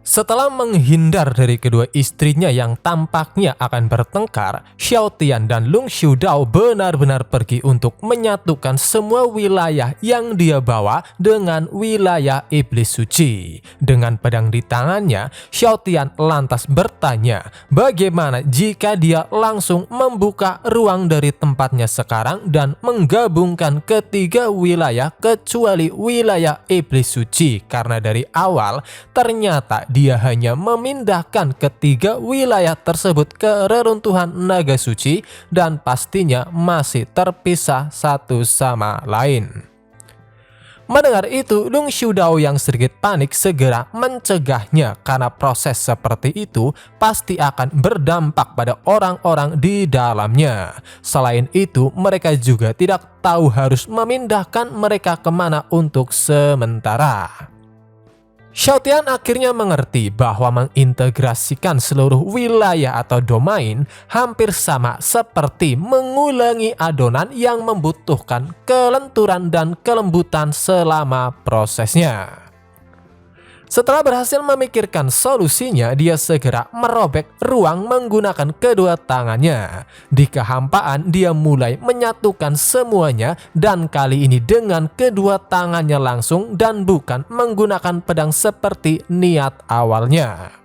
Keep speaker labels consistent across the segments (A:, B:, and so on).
A: Setelah menghindar dari kedua istrinya yang tampaknya akan bertengkar, Xiao Tian dan Lung Xiudao benar-benar pergi untuk menyatukan semua wilayah yang dia bawa dengan wilayah iblis suci. Dengan pedang di tangannya, Xiao Tian lantas bertanya, bagaimana jika dia langsung membuka ruang dari tempatnya sekarang dan menggabungkan ketiga wilayah kecuali wilayah iblis suci, karena dari awal ternyata dia hanya memindahkan ketiga wilayah tersebut ke reruntuhan naga suci dan pastinya masih terpisah satu sama lain. Mendengar itu, Lung Xiudao yang sedikit panik segera mencegahnya karena proses seperti itu pasti akan berdampak pada orang-orang di dalamnya. Selain itu, mereka juga tidak tahu harus memindahkan mereka kemana untuk sementara. Xiao Tian akhirnya mengerti bahwa mengintegrasikan seluruh wilayah atau domain hampir sama seperti mengulangi adonan yang membutuhkan kelenturan dan kelembutan selama prosesnya. Setelah berhasil memikirkan solusinya, dia segera merobek ruang menggunakan kedua tangannya. Di kehampaan, dia mulai menyatukan semuanya dan kali ini dengan kedua tangannya langsung dan bukan menggunakan pedang seperti niat awalnya.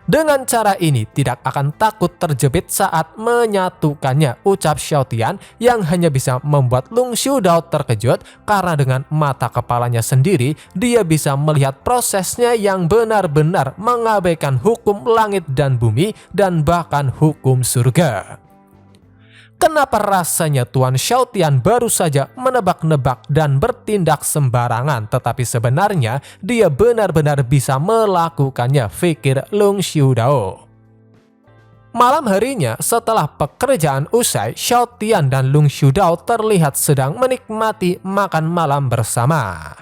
A: Dengan cara ini tidak akan takut terjepit saat menyatukannya, ucap Xiao Tian yang hanya bisa membuat Lung Xiudao terkejut karena dengan mata kepalanya sendiri dia bisa melihat prosesnya yang benar-benar mengabaikan hukum langit dan bumi dan bahkan hukum surga. Kenapa rasanya Tuan Xiao Tian baru saja menebak-nebak dan bertindak sembarangan, tetapi sebenarnya dia benar-benar bisa melakukannya, pikir Lung Xiudao. Malam harinya, setelah pekerjaan usai, Xiao Tian dan Lung Xiudao terlihat sedang menikmati makan malam bersama.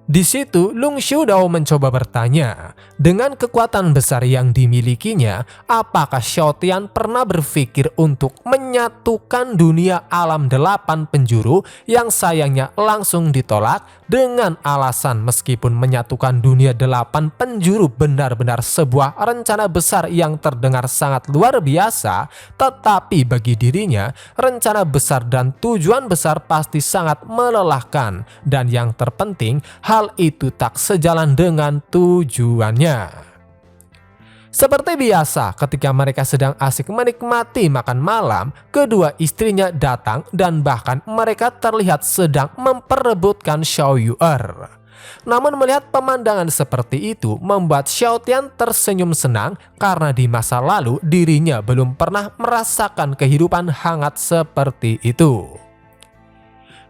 A: Di situ, Lung Xiudao mencoba bertanya, dengan kekuatan besar yang dimilikinya, apakah Xiao Tian pernah berpikir untuk menyatukan dunia alam 8 penjuru yang sayangnya langsung ditolak dengan alasan meskipun menyatukan dunia 8 penjuru benar-benar sebuah rencana besar yang terdengar sangat luar biasa, tetapi bagi dirinya, rencana besar dan tujuan besar pasti sangat melelahkan, dan yang terpenting, hal itu tak sejalan dengan tujuannya. Seperti biasa, ketika mereka sedang asik menikmati makan malam, kedua istrinya datang dan bahkan mereka terlihat sedang memperebutkan Xiao Yu'er. Namun melihat pemandangan seperti itu membuat Xiao Tian tersenyum senang karena di masa lalu dirinya belum pernah merasakan kehidupan hangat seperti itu.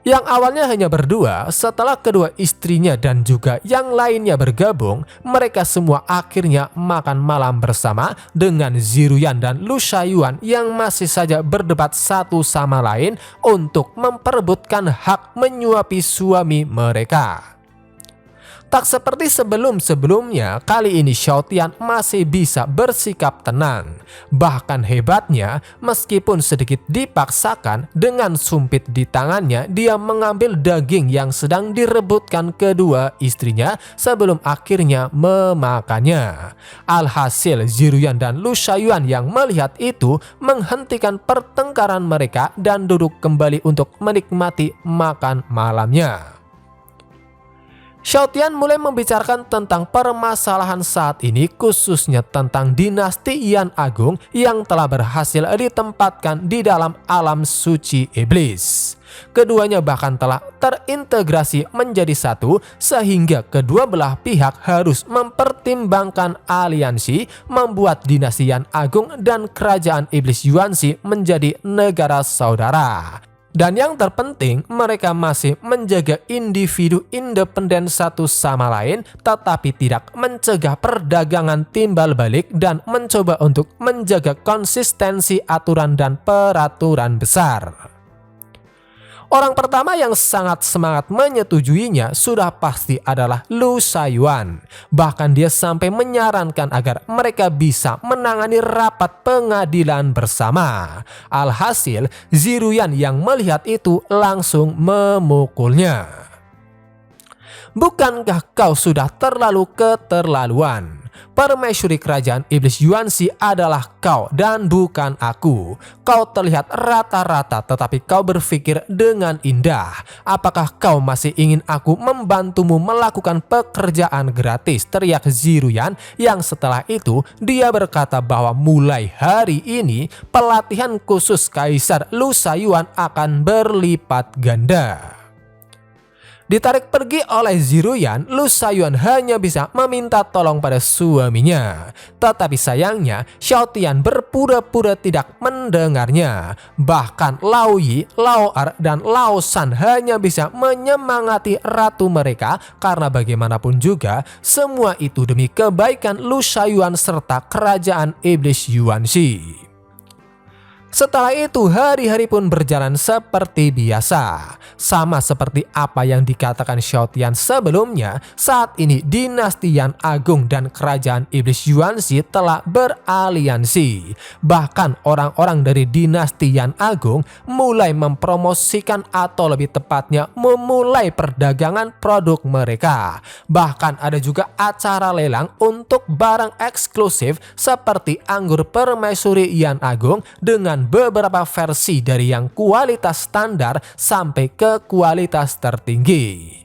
A: Yang awalnya hanya berdua, setelah kedua istrinya dan juga yang lainnya bergabung, mereka semua akhirnya makan malam bersama dengan Ziruyan dan Lu Shaiyuan yang masih saja berdebat satu sama lain untuk memperebutkan hak menyuapi suami mereka. Tak seperti sebelum-sebelumnya, kali ini Xiao Tian masih bisa bersikap tenang. Bahkan hebatnya, meskipun sedikit dipaksakan, dengan sumpit di tangannya, dia mengambil daging yang sedang direbutkan kedua istrinya sebelum akhirnya memakannya. Alhasil, Ziruyan dan Lu Shaiyuan yang melihat itu menghentikan pertengkaran mereka dan duduk kembali untuk menikmati makan malamnya. Xiao Tian mulai membicarakan tentang permasalahan saat ini, khususnya tentang dinasti Yan Agung yang telah berhasil ditempatkan di dalam alam suci iblis. Keduanya bahkan telah terintegrasi menjadi satu, sehingga kedua belah pihak harus mempertimbangkan aliansi membuat dinasti Yan Agung dan kerajaan iblis Yuanxi menjadi negara saudara. Dan yang terpenting, mereka masih menjaga individu independen satu sama lain, tetapi tidak mencegah perdagangan timbal balik dan mencoba untuk menjaga konsistensi aturan dan peraturan besar. Orang pertama yang sangat semangat menyetujuinya sudah pasti adalah Lu Shaiyuan. Bahkan dia sampai menyarankan agar mereka bisa menangani rapat pengadilan bersama. Alhasil, Ziruyan yang melihat itu langsung memukulnya. Bukankah kau sudah terlalu keterlaluan? Permaisuri kerajaan iblis Yuanxi adalah kau dan bukan aku. Kau terlihat rata-rata tetapi kau berpikir dengan indah. Apakah kau masih ingin aku membantumu melakukan pekerjaan gratis? Teriak Ziruyan, yang setelah itu dia berkata bahwa mulai hari ini pelatihan khusus Kaisar Lu Shaoyuan akan berlipat ganda. Ditarik pergi oleh Ziruyan, Lu Shaoyuan hanya bisa meminta tolong pada suaminya. Tetapi sayangnya, Xiao Tian berpura-pura tidak mendengarnya. Bahkan Lao Yi, Lao Er, dan Lao Shan hanya bisa menyemangati ratu mereka karena bagaimanapun juga, semua itu demi kebaikan Lu Shaoyuan serta kerajaan iblis Yuanxi. Setelah itu hari-hari pun berjalan seperti biasa. Sama seperti apa yang dikatakan Xiao Tian sebelumnya, saat ini dinasti Yan Agung dan kerajaan iblis Yuanxi telah beraliansi. Bahkan orang-orang dari dinasti Yan Agung mulai mempromosikan atau lebih tepatnya memulai perdagangan produk mereka. Bahkan ada juga acara lelang untuk barang eksklusif seperti anggur permaisuri Yan Agung dengan beberapa versi dari yang kualitas standar sampai ke kualitas tertinggi.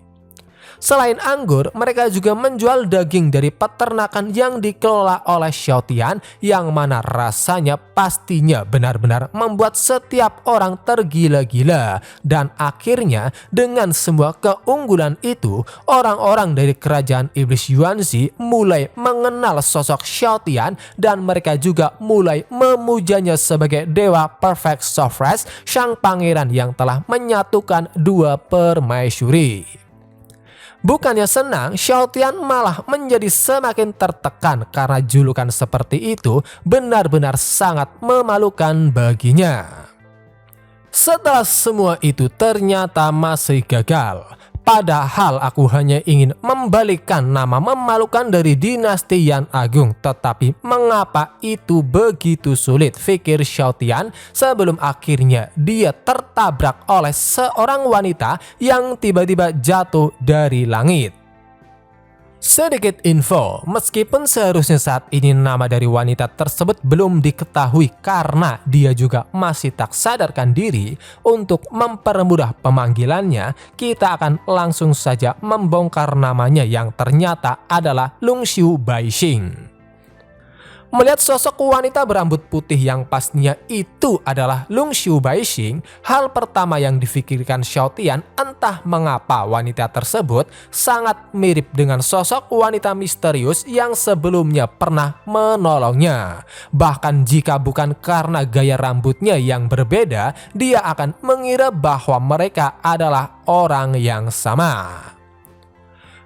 A: Selain anggur, mereka juga menjual daging dari peternakan yang dikelola oleh Xiao Tian, yang mana rasanya pastinya benar-benar membuat setiap orang tergila-gila. Dan akhirnya dengan semua keunggulan itu, orang-orang dari kerajaan iblis Yuanxi mulai mengenal sosok Xiao Tian dan mereka juga mulai memujanya sebagai dewa perfect sovereign, sang pangeran yang telah menyatukan dua permaisuri. Bukannya senang, Xiao Tian malah menjadi semakin tertekan karena julukan seperti itu benar-benar sangat memalukan baginya. Setelah semua itu ternyata masih gagal. Padahal aku hanya ingin membalikkan nama memalukan dari dinasti Yan Agung. Tetapi mengapa itu begitu sulit, pikir Xiao Tian sebelum akhirnya dia tertabrak oleh seorang wanita yang tiba-tiba jatuh dari langit. Sedikit info, meskipun seharusnya saat ini nama dari wanita tersebut belum diketahui karena dia juga masih tak sadarkan diri, untuk mempermudah pemanggilannya, kita akan langsung saja membongkar namanya yang ternyata adalah Lungshu Baixing. Melihat sosok wanita berambut putih yang pastinya itu adalah Lungshu Baixing, hal pertama yang difikirkan Xiao Tian entah mengapa wanita tersebut sangat mirip dengan sosok wanita misterius yang sebelumnya pernah menolongnya. Bahkan jika bukan karena gaya rambutnya yang berbeda, dia akan mengira bahwa mereka adalah orang yang sama.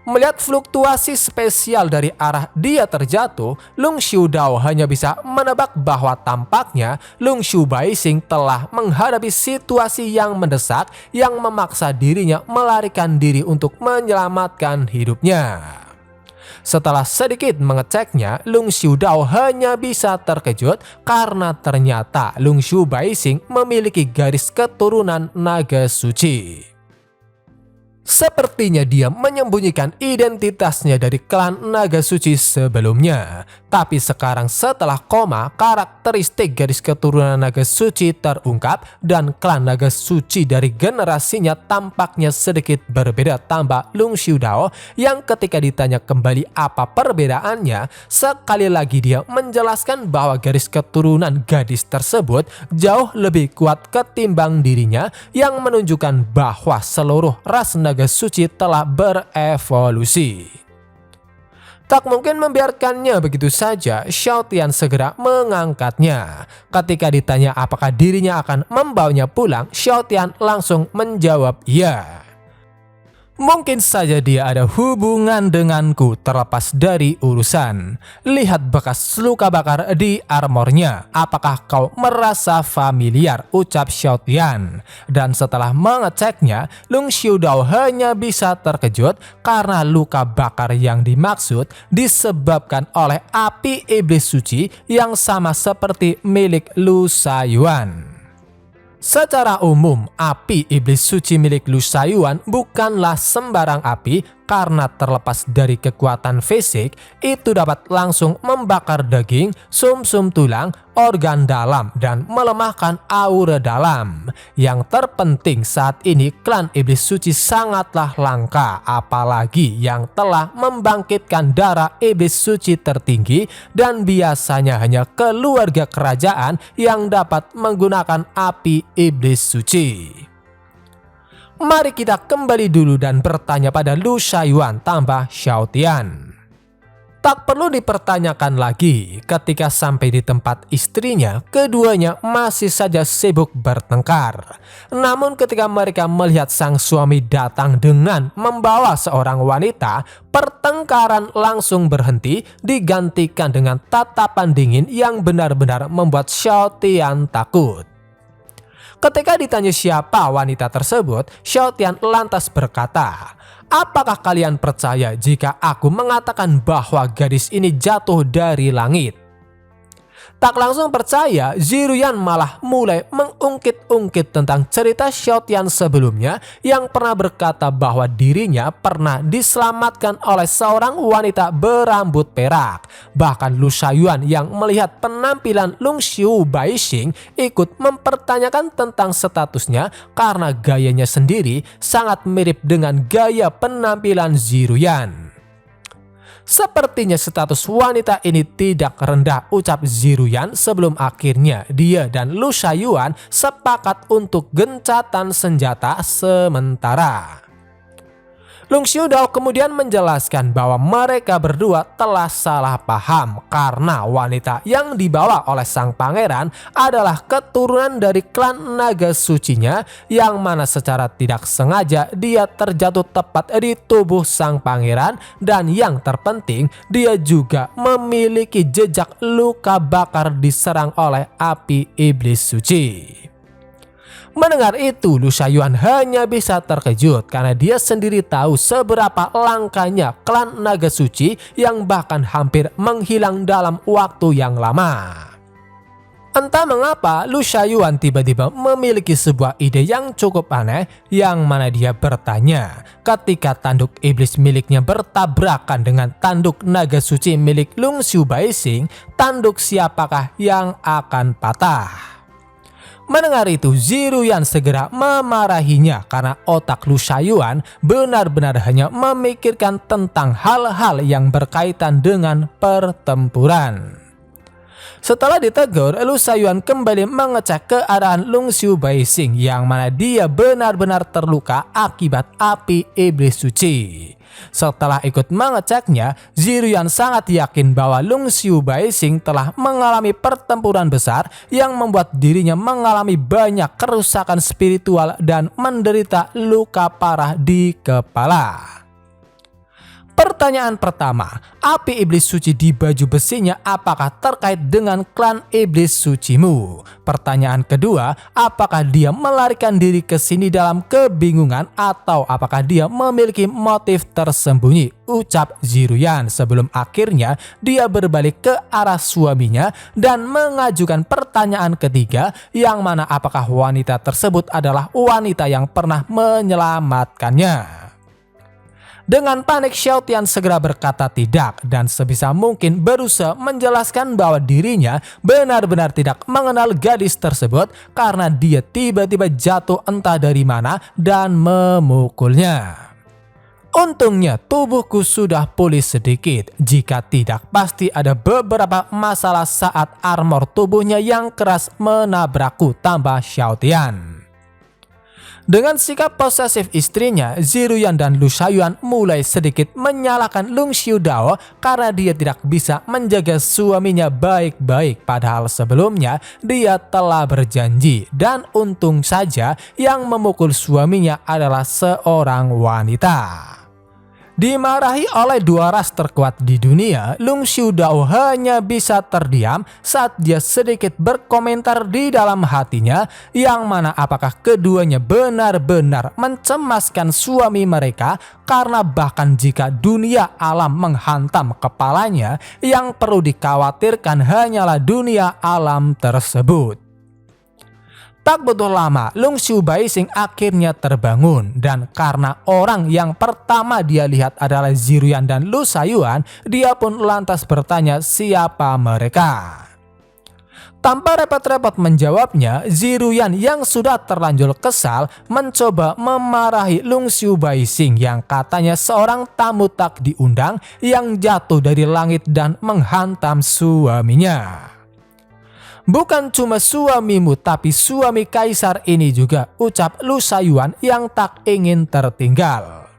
A: Melihat fluktuasi spesial dari arah dia terjatuh, Lungshu Dao hanya bisa menebak bahwa tampaknya Lungshu Baixing telah menghadapi situasi yang mendesak yang memaksa dirinya melarikan diri untuk menyelamatkan hidupnya. Setelah sedikit mengeceknya, Lungshu Dao hanya bisa terkejut karena ternyata Lungshu Baixing memiliki garis keturunan naga suci. Sepertinya dia menyembunyikan identitasnya dari klan naga suci sebelumnya. Tapi sekarang setelah koma, karakteristik garis keturunan naga suci terungkap dan klan naga suci dari generasinya tampaknya sedikit berbeda, tambah Lungshu Dao yang ketika ditanya kembali apa perbedaannya, sekali lagi dia menjelaskan bahwa garis keturunan gadis tersebut jauh lebih kuat ketimbang dirinya, yang menunjukkan bahwa seluruh ras naga suci telah berevolusi. Tak mungkin membiarkannya begitu saja, Xiao Tian segera mengangkatnya. Ketika ditanya apakah dirinya akan membawanya pulang, Xiao Tian langsung menjawab iya. Mungkin saja dia ada hubungan denganku terlepas dari urusan. Lihat bekas luka bakar di armornya. Apakah kau merasa familiar? Ucap Xiao Tian. Dan setelah mengeceknya, Lungshu Dao hanya bisa terkejut karena luka bakar yang dimaksud disebabkan oleh api iblis suci yang sama seperti milik Lu Shaoyuan. Secara umum, api iblis suci milik Lu Shaoyuan bukanlah sembarang api karena terlepas dari kekuatan fisik, itu dapat langsung membakar daging, sumsum tulang, organ dalam, dan melemahkan aura dalam. Yang terpenting saat ini klan iblis suci sangatlah langka, apalagi yang telah membangkitkan darah iblis suci tertinggi, dan biasanya hanya keluarga kerajaan yang dapat menggunakan api iblis suci. Mari kita kembali dulu dan bertanya pada Lu Shaoyuan tambah Xiaotian. Tak perlu dipertanyakan lagi, ketika sampai di tempat istrinya, keduanya masih saja sibuk bertengkar. Namun ketika mereka melihat sang suami datang dengan membawa seorang wanita, pertengkaran langsung berhenti, digantikan dengan tatapan dingin yang benar-benar membuat Xiaotian takut. Ketika ditanya siapa wanita tersebut, Xiaotian lantas berkata, "Apakah kalian percaya jika aku mengatakan bahwa gadis ini jatuh dari langit?" Tak langsung percaya, Ziruyan malah mulai mengungkit-ungkit tentang cerita Xiaotian sebelumnya yang pernah berkata bahwa dirinya pernah diselamatkan oleh seorang wanita berambut perak. Bahkan Lu Shaoyuan yang melihat penampilan Lungxiu Baixing ikut mempertanyakan tentang statusnya karena gayanya sendiri sangat mirip dengan gaya penampilan Ziruyan. Sepertinya status wanita ini tidak rendah, ucap Ziruyan sebelum akhirnya dia dan Lu Shaoyuan sepakat untuk gencatan senjata sementara. Lungxiu Dao kemudian menjelaskan bahwa mereka berdua telah salah paham karena wanita yang dibawa oleh sang pangeran adalah keturunan dari klan naga sucinya, yang mana secara tidak sengaja dia terjatuh tepat di tubuh sang pangeran, dan yang terpenting dia juga memiliki jejak luka bakar diserang oleh api iblis suci. Mendengar itu, Lu Shaoyuan hanya bisa terkejut karena dia sendiri tahu seberapa langkanya klan naga suci yang bahkan hampir menghilang dalam waktu yang lama. Entah mengapa Lu Shaoyuan tiba-tiba memiliki sebuah ide yang cukup aneh, yang mana dia bertanya ketika tanduk iblis miliknya bertabrakan dengan tanduk naga suci milik Lungxiu Baixing, tanduk siapakah yang akan patah? Mendengar itu, Ziruyan segera memarahinya karena otak Lu Shaoyuan benar-benar hanya memikirkan tentang hal-hal yang berkaitan dengan pertempuran. Setelah ditegur, Lu Shaoyuan kembali mengecek keadaan Lungxiu Baixing yang mana dia benar-benar terluka akibat api iblis suci. Setelah ikut mengeceknya, Ziruyan sangat yakin bahwa Lungxiu Baixing telah mengalami pertempuran besar yang membuat dirinya mengalami banyak kerusakan spiritual dan menderita luka parah di kepala. Pertanyaan pertama, api iblis suci di baju besinya apakah terkait dengan klan iblis sucimu? Pertanyaan kedua, apakah dia melarikan diri ke sini dalam kebingungan atau apakah dia memiliki motif tersembunyi? Ucap Ziruyan sebelum akhirnya dia berbalik ke arah suaminya dan mengajukan pertanyaan ketiga, yang mana apakah wanita tersebut adalah wanita yang pernah menyelamatkannya. Dengan panik, Xiaotian segera berkata tidak dan sebisa mungkin berusaha menjelaskan bahwa dirinya benar-benar tidak mengenal gadis tersebut karena dia tiba-tiba jatuh entah dari mana dan memukulnya. Untungnya tubuhku sudah pulih sedikit, jika tidak pasti ada beberapa masalah saat armor tubuhnya yang keras menabrakku, tambah Xiaotian. Dengan sikap posesif istrinya, Ziruyan dan Lu Shaoyuan mulai sedikit menyalahkan Lungxiu Dao karena dia tidak bisa menjaga suaminya baik-baik, padahal sebelumnya dia telah berjanji, dan untung saja yang memukul suaminya adalah seorang wanita. Dimarahi oleh dua ras terkuat di dunia, Lungxiu Dao hanya bisa terdiam saat dia sedikit berkomentar di dalam hatinya, yang mana apakah keduanya benar-benar mencemaskan suami mereka, karena bahkan jika dunia alam menghantam kepalanya, yang perlu dikhawatirkan hanyalah dunia alam tersebut. Tak butuh lama, Lung Xiu Baixing akhirnya terbangun, dan karena orang yang pertama dia lihat adalah Ziruyan dan Lu Shaoyuan, dia pun lantas bertanya siapa mereka. Tanpa repot-repot menjawabnya, Ziruyan yang sudah terlanjur kesal mencoba memarahi Lung Xiu Baixing yang katanya seorang tamu tak diundang yang jatuh dari langit dan menghantam suaminya. "Bukan cuma suamimu, tapi suami kaisar ini juga," ucap Lu Shaoyuan yang tak ingin tertinggal.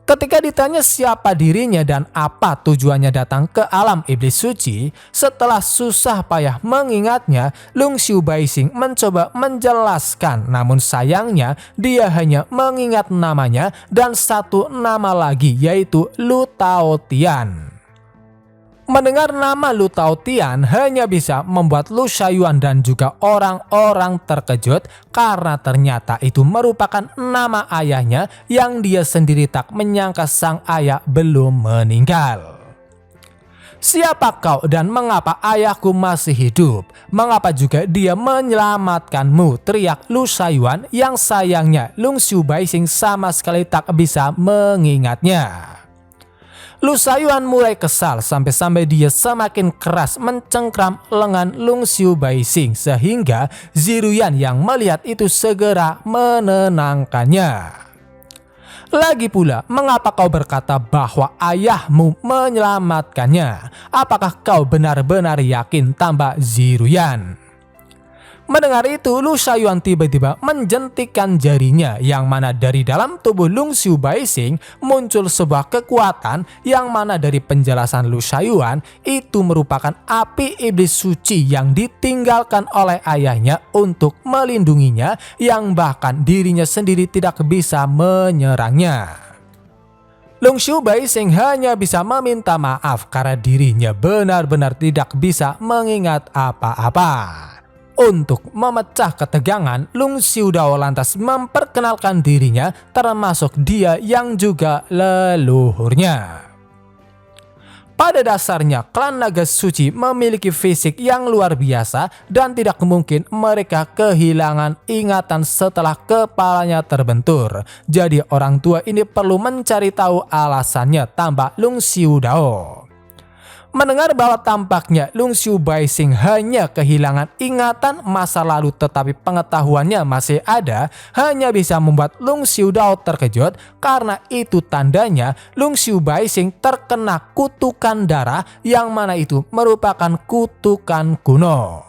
A: Ketika ditanya siapa dirinya dan apa tujuannya datang ke alam iblis suci, setelah susah payah mengingatnya, Lung Xiu Baixing mencoba menjelaskan, namun sayangnya dia hanya mengingat namanya dan satu nama lagi, yaitu Lu Taotian. Mendengar nama Lu Taotian hanya bisa membuat Lu Shaoyuan dan juga orang-orang terkejut karena ternyata itu merupakan nama ayahnya yang dia sendiri tak menyangka sang ayah belum meninggal. "Siapa kau dan mengapa ayahku masih hidup? Mengapa juga dia menyelamatkanmu?" teriak Lu Shaoyuan yang sayangnya Lung Xiu Baixing sama sekali tak bisa mengingatnya. Lu Shaoyuan mulai kesal sampai-sampai dia semakin keras mencengkram lengan Lung Xiu Baixing sehingga Ziruyan yang melihat itu segera menenangkannya. "Lagi pula, mengapa kau berkata bahwa ayahmu menyelamatkannya? Apakah kau benar-benar yakin?" tambah Ziruyan. Mendengar itu, Lu Shaoyuan tiba-tiba menjentikkan jarinya, yang mana dari dalam tubuh Lung Xiu Baixing muncul sebuah kekuatan yang mana dari penjelasan Lu Shaoyuan itu merupakan api iblis suci yang ditinggalkan oleh ayahnya untuk melindunginya, yang bahkan dirinya sendiri tidak bisa menyerangnya. Lung Xiu Baixing hanya bisa meminta maaf karena dirinya benar-benar tidak bisa mengingat apa-apa. Untuk memecah ketegangan, Lung Xiudao lantas memperkenalkan dirinya, termasuk dia yang juga leluhurnya. Pada dasarnya, klan naga suci memiliki fisik yang luar biasa dan tidak mungkin mereka kehilangan ingatan setelah kepalanya terbentur. Jadi orang tua ini perlu mencari tahu alasannya, tambah Lung Xiudao. Mendengar bahwa tampaknya Lung Xiu Baixing hanya kehilangan ingatan masa lalu tetapi pengetahuannya masih ada, hanya bisa membuat Lung Xiudao terkejut karena itu tandanya Lung Xiu Baixing terkena kutukan darah yang mana itu merupakan kutukan kuno.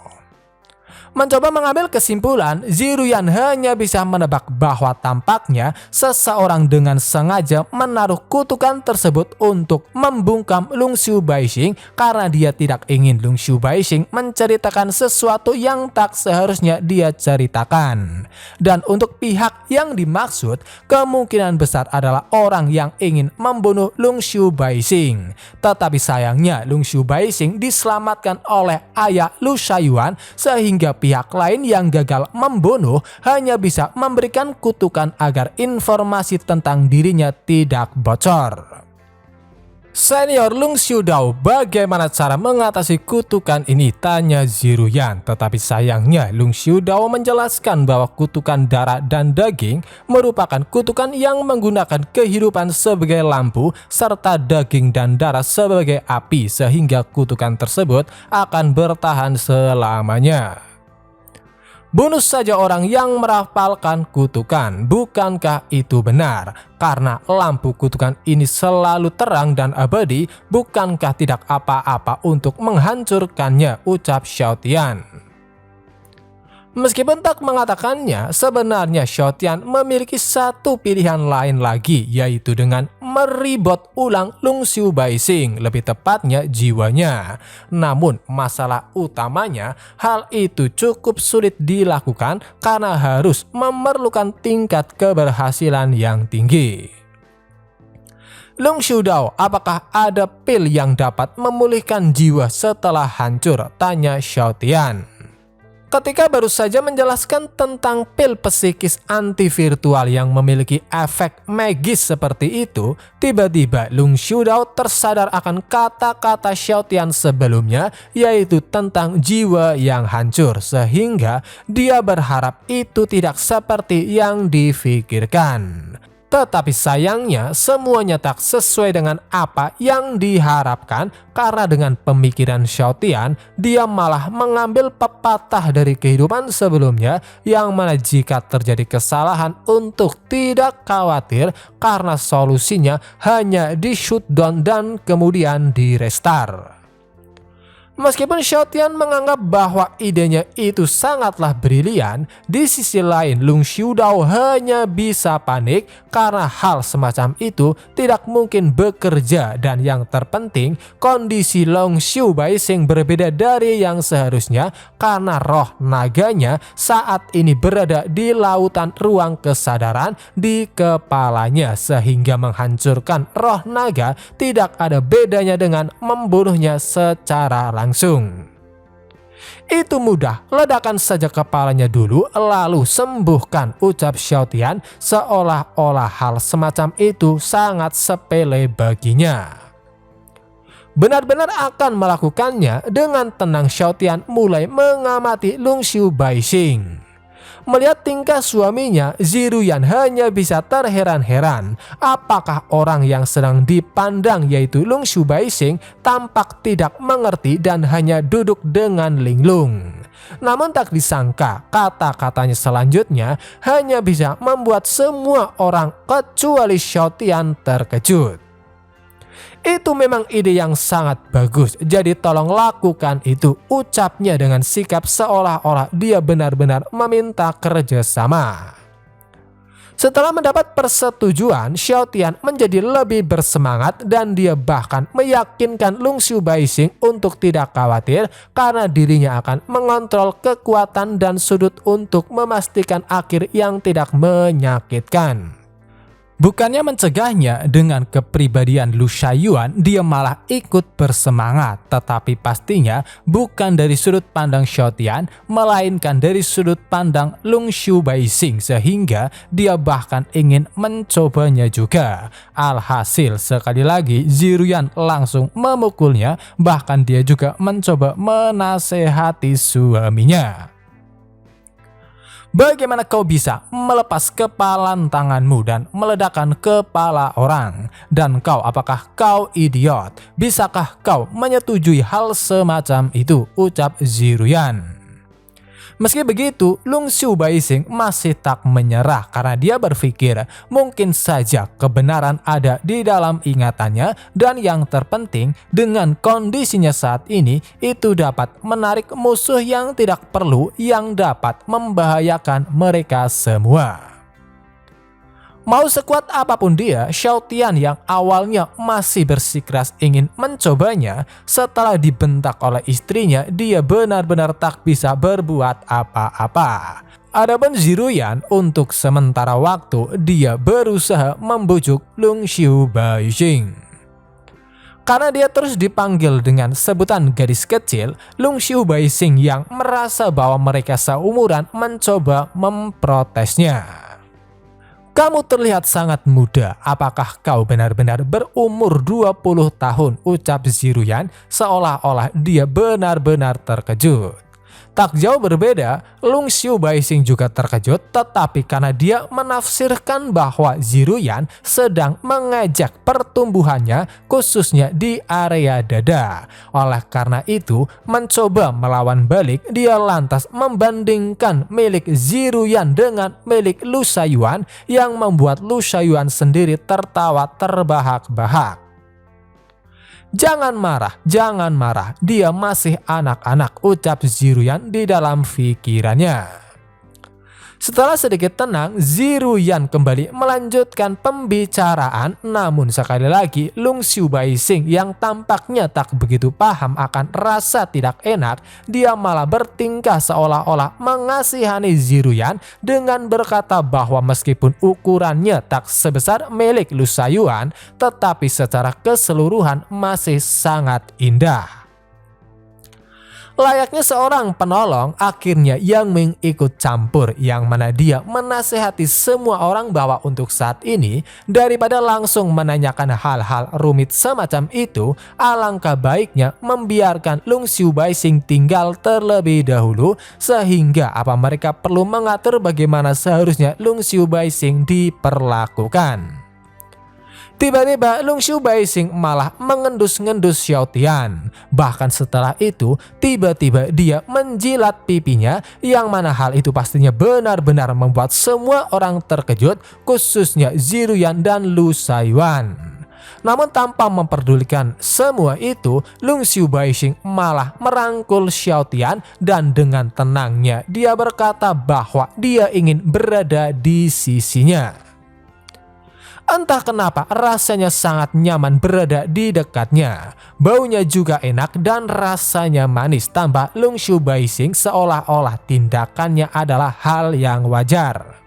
A: Mencoba mengambil kesimpulan, Ziruyan hanya bisa menebak bahwa tampaknya seseorang dengan sengaja menaruh kutukan tersebut untuk membungkam Lung Xiu Baixing karena dia tidak ingin Lung Xiu Baixing menceritakan sesuatu yang tak seharusnya dia ceritakan. Dan untuk pihak yang dimaksud, kemungkinan besar adalah orang yang ingin membunuh Lung Xiu Baixing. Tetapi sayangnya Lung Xiu Baixing diselamatkan oleh ayah Lu Shaoyuan sehingga pihak lain yang gagal membunuh hanya bisa memberikan kutukan agar informasi tentang dirinya tidak bocor. "Senior Lung Xiudao, bagaimana cara mengatasi kutukan ini?" tanya Ziruyan. Tetapi sayangnya Lung Xiudao menjelaskan bahwa kutukan darah dan daging merupakan kutukan yang menggunakan kehidupan sebagai lampu serta daging dan darah sebagai api, sehingga kutukan tersebut akan bertahan selamanya. "Bunuh saja orang yang merapalkan kutukan, bukankah itu benar? Karena lampu kutukan ini selalu terang dan abadi, bukankah tidak apa-apa untuk menghancurkannya?" ucap Xiao Tian. Meskipun tak mengatakannya, sebenarnya Xiao Tian memiliki satu pilihan lain lagi, yaitu dengan meribot ulang Lung Xiu Baixing, lebih tepatnya jiwanya. Namun masalah utamanya, hal itu cukup sulit dilakukan karena harus memerlukan tingkat keberhasilan yang tinggi. "Lung Xiudao, apakah ada pil yang dapat memulihkan jiwa setelah hancur?" tanya Xiao Tian. Ketika baru saja menjelaskan tentang pil psikis anti-virtual yang memiliki efek magis seperti itu, tiba-tiba Lung Xiudao tersadar akan kata-kata Xiao Tian sebelumnya, yaitu tentang jiwa yang hancur, sehingga dia berharap itu tidak seperti yang difikirkan. Tetapi sayangnya semuanya tak sesuai dengan apa yang diharapkan, karena dengan pemikiran Xiao Tian, dia malah mengambil pepatah dari kehidupan sebelumnya yang mana jika terjadi kesalahan untuk tidak khawatir karena solusinya hanya di shutdown dan kemudian di restart. Meskipun Xiao Tian menganggap bahwa idenya itu sangatlah brilian, di sisi lain Lung Xiudao hanya bisa panik karena hal semacam itu tidak mungkin bekerja, dan yang terpenting kondisi Long Xiu Baixing berbeda dari yang seharusnya karena roh naganya saat ini berada di lautan ruang kesadaran di kepalanya, sehingga menghancurkan roh naga tidak ada bedanya dengan membunuhnya secara langsung. Itu mudah, ledakan saja kepalanya dulu lalu sembuhkan, ucap Xiao Tian, seolah-olah hal semacam itu sangat sepele baginya. Benar-benar akan melakukannya. Dengan tenang Xiao Tian mulai mengamati Lung Xiu Baixing. Melihat tingkah suaminya, Ziruyan hanya bisa terheran-heran. Apakah orang yang sedang dipandang yaitu Lung Xiu Baixing tampak tidak mengerti dan hanya duduk dengan linglung. Namun tak disangka kata-katanya selanjutnya hanya bisa membuat semua orang kecuali Xiao Tian terkejut. Itu memang ide yang sangat bagus, jadi tolong lakukan itu, ucapnya dengan sikap seolah-olah dia benar-benar meminta kerjasama. Setelah mendapat persetujuan, Xiao Tian menjadi lebih bersemangat dan dia bahkan meyakinkan Lung Xiu Baixing untuk tidak khawatir karena dirinya akan mengontrol kekuatan dan sudut untuk memastikan akhir yang tidak menyakitkan. Bukannya mencegahnya, dengan kepribadian Lu Shaiyuan dia malah ikut bersemangat, tetapi pastinya bukan dari sudut pandang Xiao Tian, melainkan dari sudut pandang Lung Xiu Baixing, sehingga dia bahkan ingin mencobanya juga. Alhasil sekali lagi Ziruyan langsung memukulnya, bahkan dia juga mencoba menasehati suaminya. Bagaimana kau bisa melepas kepalan tanganmu dan meledakkan kepala orang? Dan kau, apakah kau idiot? Bisakah kau menyetujui hal semacam itu? Ucap Ziruyan. Meski begitu, Lung Xiu Baixing masih tak menyerah karena dia berpikir mungkin saja kebenaran ada di dalam ingatannya, dan yang terpenting dengan kondisinya saat ini itu dapat menarik musuh yang tidak perlu yang dapat membahayakan mereka semua. Mau sekuat apapun dia, Xiao Tian yang awalnya masih bersikeras ingin mencobanya, setelah dibentak oleh istrinya dia benar-benar tak bisa berbuat apa-apa. Adapun Ziruyan untuk sementara waktu dia berusaha membujuk Lung Xiu Baixing. Karena dia terus dipanggil dengan sebutan gadis kecil, Lung Xiu Baixing yang merasa bahwa mereka seumuran mencoba memprotesnya. Kamu terlihat sangat muda, apakah kau benar-benar berumur 20 tahun, ucap Ziruyan seolah-olah dia benar-benar terkejut. Tak jauh berbeda, Lung Xiu Baixing juga terkejut, tetapi karena dia menafsirkan bahwa Ziruyan sedang mengejek pertumbuhannya khususnya di area dada. Oleh karena itu, mencoba melawan balik, dia lantas membandingkan milik Ziruyan dengan milik Lu Shaiyuan yang membuat Lu Shaiyuan sendiri tertawa terbahak-bahak. Jangan marah, dia masih anak-anak, ucap Ziruyan di dalam pikirannya. Setelah sedikit tenang, Ziruyan kembali melanjutkan pembicaraan, namun sekali lagi Lung Xiu Baixing yang tampaknya tak begitu paham akan rasa tidak enak, dia malah bertingkah seolah-olah mengasihani Ziruyan dengan berkata bahwa meskipun ukurannya tak sebesar milik Lu Shaiyuan, tetapi secara keseluruhan masih sangat indah. Layaknya seorang penolong, akhirnya Yang Ming ikut campur, yang mana dia menasehati semua orang bahwa untuk saat ini, daripada langsung menanyakan hal-hal rumit semacam itu, alangkah baiknya membiarkan Lung Xiu Baixing tinggal terlebih dahulu, sehingga apa mereka perlu mengatur bagaimana seharusnya Lung Xiu Baixing diperlakukan. Tiba-tiba Lung Xiu Baixing malah mengendus-ngendus Xiao Tian. Bahkan setelah itu, tiba-tiba dia menjilat pipinya, yang mana hal itu pastinya benar-benar membuat semua orang terkejut, khususnya Ziruyan dan Lu Shaiyuan. Namun tanpa memperdulikan semua itu, Lung Xiu Baixing malah merangkul Xiao Tian dan dengan tenangnya dia berkata bahwa dia ingin berada di sisinya. Entah kenapa rasanya sangat nyaman berada di dekatnya. Baunya juga enak dan rasanya manis, tambah Lung Xiu Baixing seolah-olah tindakannya adalah hal yang wajar.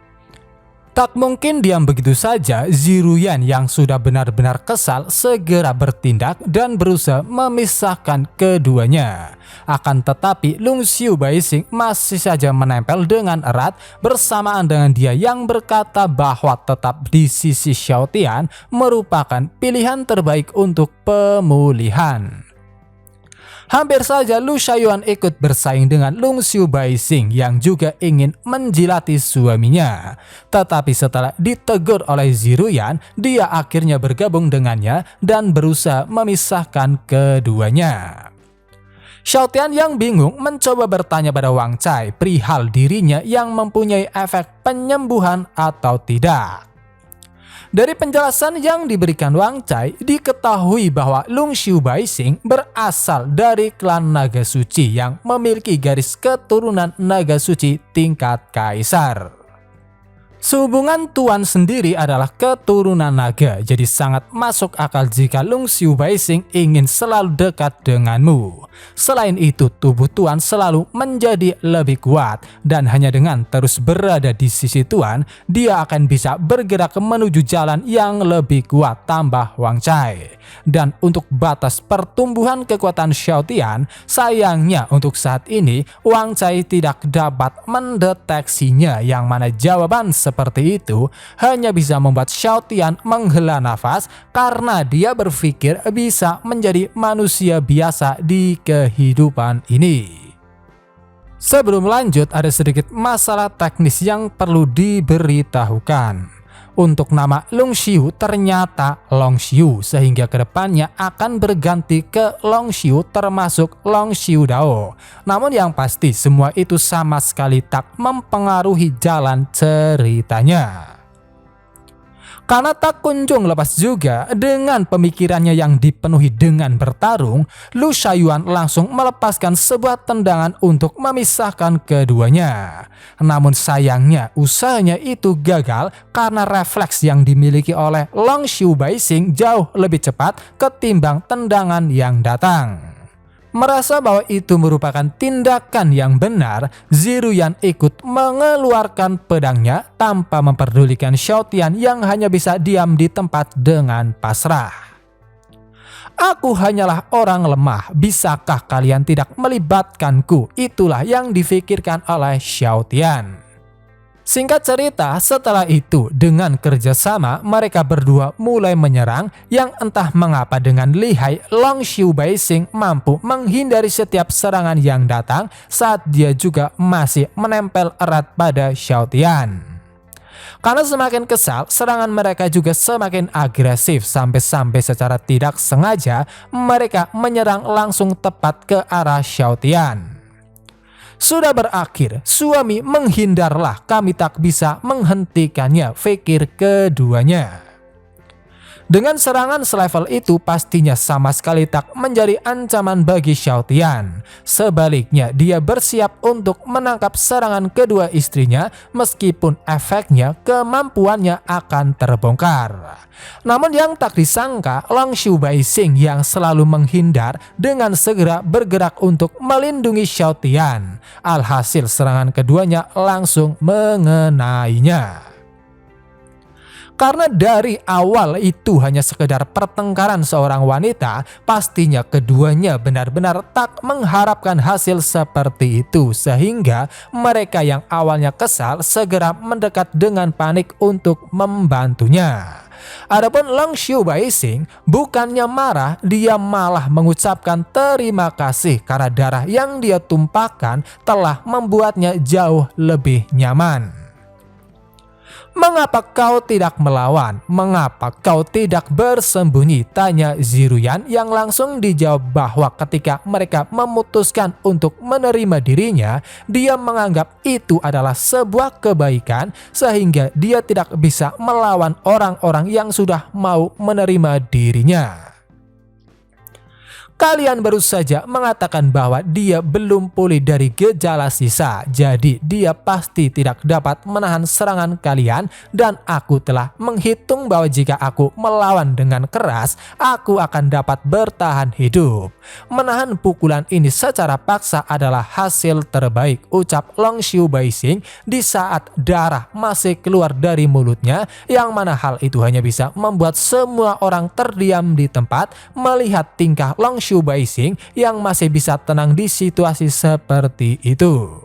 A: Tak mungkin diam begitu saja, Ziruyan yang sudah benar-benar kesal segera bertindak dan berusaha memisahkan keduanya. Akan tetapi Lung Xiu Baixing masih saja menempel dengan erat bersamaan dengan dia yang berkata bahwa tetap di sisi Xiao Tian merupakan pilihan terbaik untuk pemulihan. Hampir saja Lu Shaiyuan ikut bersaing dengan Lung Xiu Baixing yang juga ingin menjilati suaminya. Tetapi setelah ditegur oleh Ziruyan, dia akhirnya bergabung dengannya dan berusaha memisahkan keduanya. Xiao Tian yang bingung mencoba bertanya pada Wang Cai perihal dirinya yang mempunyai efek penyembuhan atau tidak. Dari penjelasan yang diberikan Wang Cai, diketahui bahwa Lung Xiu Baixing berasal dari klan Naga Suci yang memiliki garis keturunan Naga Suci tingkat kaisar. Sehubungan Tuan sendiri adalah keturunan naga, jadi sangat masuk akal jika Lung Xiu Baixing ingin selalu dekat denganmu. Selain itu, tubuh Tuan selalu menjadi lebih kuat, dan hanya dengan terus berada di sisi Tuan, dia akan bisa bergerak menuju jalan yang lebih kuat, tambah Wang Cai. Dan untuk batas pertumbuhan kekuatan Xiao Tian, sayangnya untuk saat ini Wang Cai tidak dapat mendeteksinya, yang mana jawaban seperti itu hanya bisa membuat Xiao Tian menghela nafas karena dia berpikir bisa menjadi manusia biasa di kehidupan ini. Sebelum lanjut, ada sedikit masalah teknis yang perlu diberitahukan. Untuk nama Lung Xiu ternyata Long Xiu, sehingga kedepannya akan berganti ke Long Xiu termasuk Long Xiu Dao. Namun yang pasti semua itu sama sekali tak mempengaruhi jalan ceritanya. Karena tak kunjung lepas juga dengan pemikirannya yang dipenuhi dengan bertarung, Lu Shaiyuan langsung melepaskan sebuah tendangan untuk memisahkan keduanya. Namun sayangnya usahanya itu gagal karena refleks yang dimiliki oleh Lung Xiu Baixing jauh lebih cepat ketimbang tendangan yang datang. Merasa bahwa itu merupakan tindakan yang benar, Ziruyan ikut mengeluarkan pedangnya tanpa memperdulikan Xiao Tian yang hanya bisa diam di tempat dengan pasrah. Aku hanyalah orang lemah, bisakah kalian tidak melibatkanku? Itulah yang difikirkan oleh Xiao Tian. Singkat cerita, setelah itu dengan kerjasama mereka berdua mulai menyerang, yang entah mengapa dengan lihai Lung Xiu Baixing mampu menghindari setiap serangan yang datang saat dia juga masih menempel erat pada Xiao Tian. Karena semakin kesal, serangan mereka juga semakin agresif sampai-sampai secara tidak sengaja mereka menyerang langsung tepat ke arah Xiao Tian. Sudah berakhir, suami menghindarlah, kami tak bisa menghentikannya, pikir keduanya. Dengan serangan selevel itu pastinya sama sekali tak menjadi ancaman bagi Xiao Tian. Sebaliknya dia bersiap untuk menangkap serangan kedua istrinya meskipun efeknya kemampuannya akan terbongkar. Namun yang tak disangka, Lung Xiu Baixing yang selalu menghindar dengan segera bergerak untuk melindungi Xiao Tian. Alhasil serangan keduanya langsung mengenainya. Karena dari awal itu hanya sekedar pertengkaran seorang wanita, pastinya keduanya benar-benar tak mengharapkan hasil seperti itu, sehingga mereka yang awalnya kesal segera mendekat dengan panik untuk membantunya. Adapun Long Xiu Baixing bukannya marah, dia malah mengucapkan terima kasih karena darah yang dia tumpahkan telah membuatnya jauh lebih nyaman. "Mengapa kau tidak melawan? Mengapa kau tidak bersembunyi?" tanya Ziruyan, yang langsung dijawab bahwa ketika mereka memutuskan untuk menerima dirinya, dia menganggap itu adalah sebuah kebaikan sehingga dia tidak bisa melawan orang-orang yang sudah mau menerima dirinya. "Kalian baru saja mengatakan bahwa dia belum pulih dari gejala sisa, jadi dia pasti tidak dapat menahan serangan kalian, dan aku telah menghitung bahwa jika aku melawan dengan keras, aku akan dapat bertahan hidup. Menahan pukulan ini secara paksa adalah hasil terbaik," ucap Long Xiu Baixing di saat darah masih keluar dari mulutnya, yang mana hal itu hanya bisa membuat semua orang terdiam di tempat melihat tingkah Long Xiu Baixing yang masih bisa tenang di situasi seperti itu.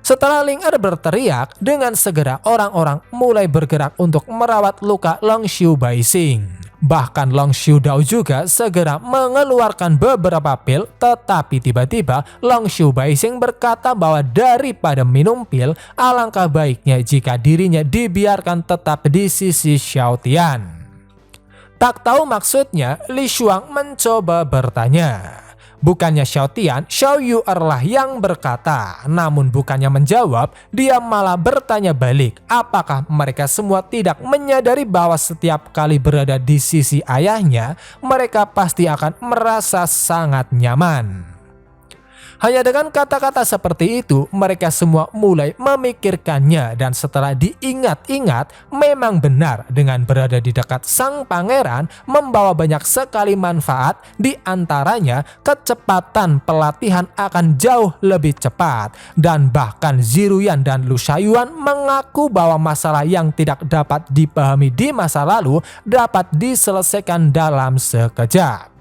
A: Setelah Ling Er berteriak, dengan segera orang-orang mulai bergerak untuk merawat luka Long Xiu Baixing. Bahkan Long Xiu Dao juga segera mengeluarkan beberapa pil, tetapi tiba-tiba Long Xiu Baixing berkata bahwa daripada minum pil, alangkah baiknya jika dirinya dibiarkan tetap di sisi Xiao Tian. Tak tahu maksudnya, Li Shuang mencoba bertanya. Bukannya Xiao Tian, Xiao Yu'er lah yang berkata. Namun bukannya menjawab, dia malah bertanya balik, apakah mereka semua tidak menyadari bahwa setiap kali berada di sisi ayahnya, mereka pasti akan merasa sangat nyaman. Hanya dengan kata-kata seperti itu, mereka semua mulai memikirkannya, dan setelah diingat-ingat, memang benar dengan berada di dekat sang pangeran membawa banyak sekali manfaat, di antaranya kecepatan pelatihan akan jauh lebih cepat, dan bahkan Ziruyan dan Lu Shaiyuan mengaku bahwa masalah yang tidak dapat dipahami di masa lalu dapat diselesaikan dalam sekejap.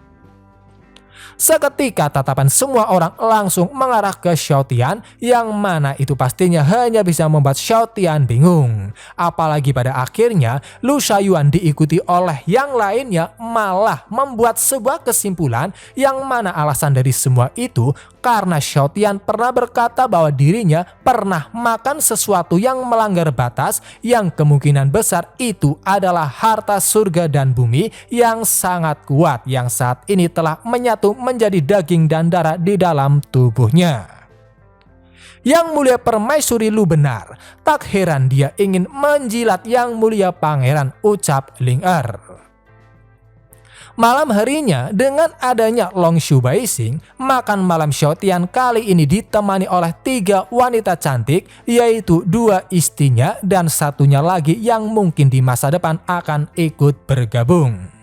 A: Seketika tatapan semua orang langsung mengarah ke Xiao Tian, yang mana itu pastinya hanya bisa membuat Xiao Tian bingung. Apalagi pada akhirnya Lu Shaiyuan diikuti oleh yang lainnya malah membuat sebuah kesimpulan, yang mana alasan dari semua itu karena Xiao Tian pernah berkata bahwa dirinya pernah makan sesuatu yang melanggar batas, yang kemungkinan besar itu adalah harta surga dan bumi yang sangat kuat yang saat ini telah menyatu menjadi daging dan darah di dalam tubuhnya. Yang mulia Permaisuri Lu benar, tak heran dia ingin menjilat yang mulia pangeran, ucap Ling Er. Malam harinya, dengan adanya Long Xiu Baixing, makan malam Xiao Tian kali ini ditemani oleh 3 wanita cantik, yaitu 2 istrinya dan satunya lagi yang mungkin di masa depan akan ikut bergabung.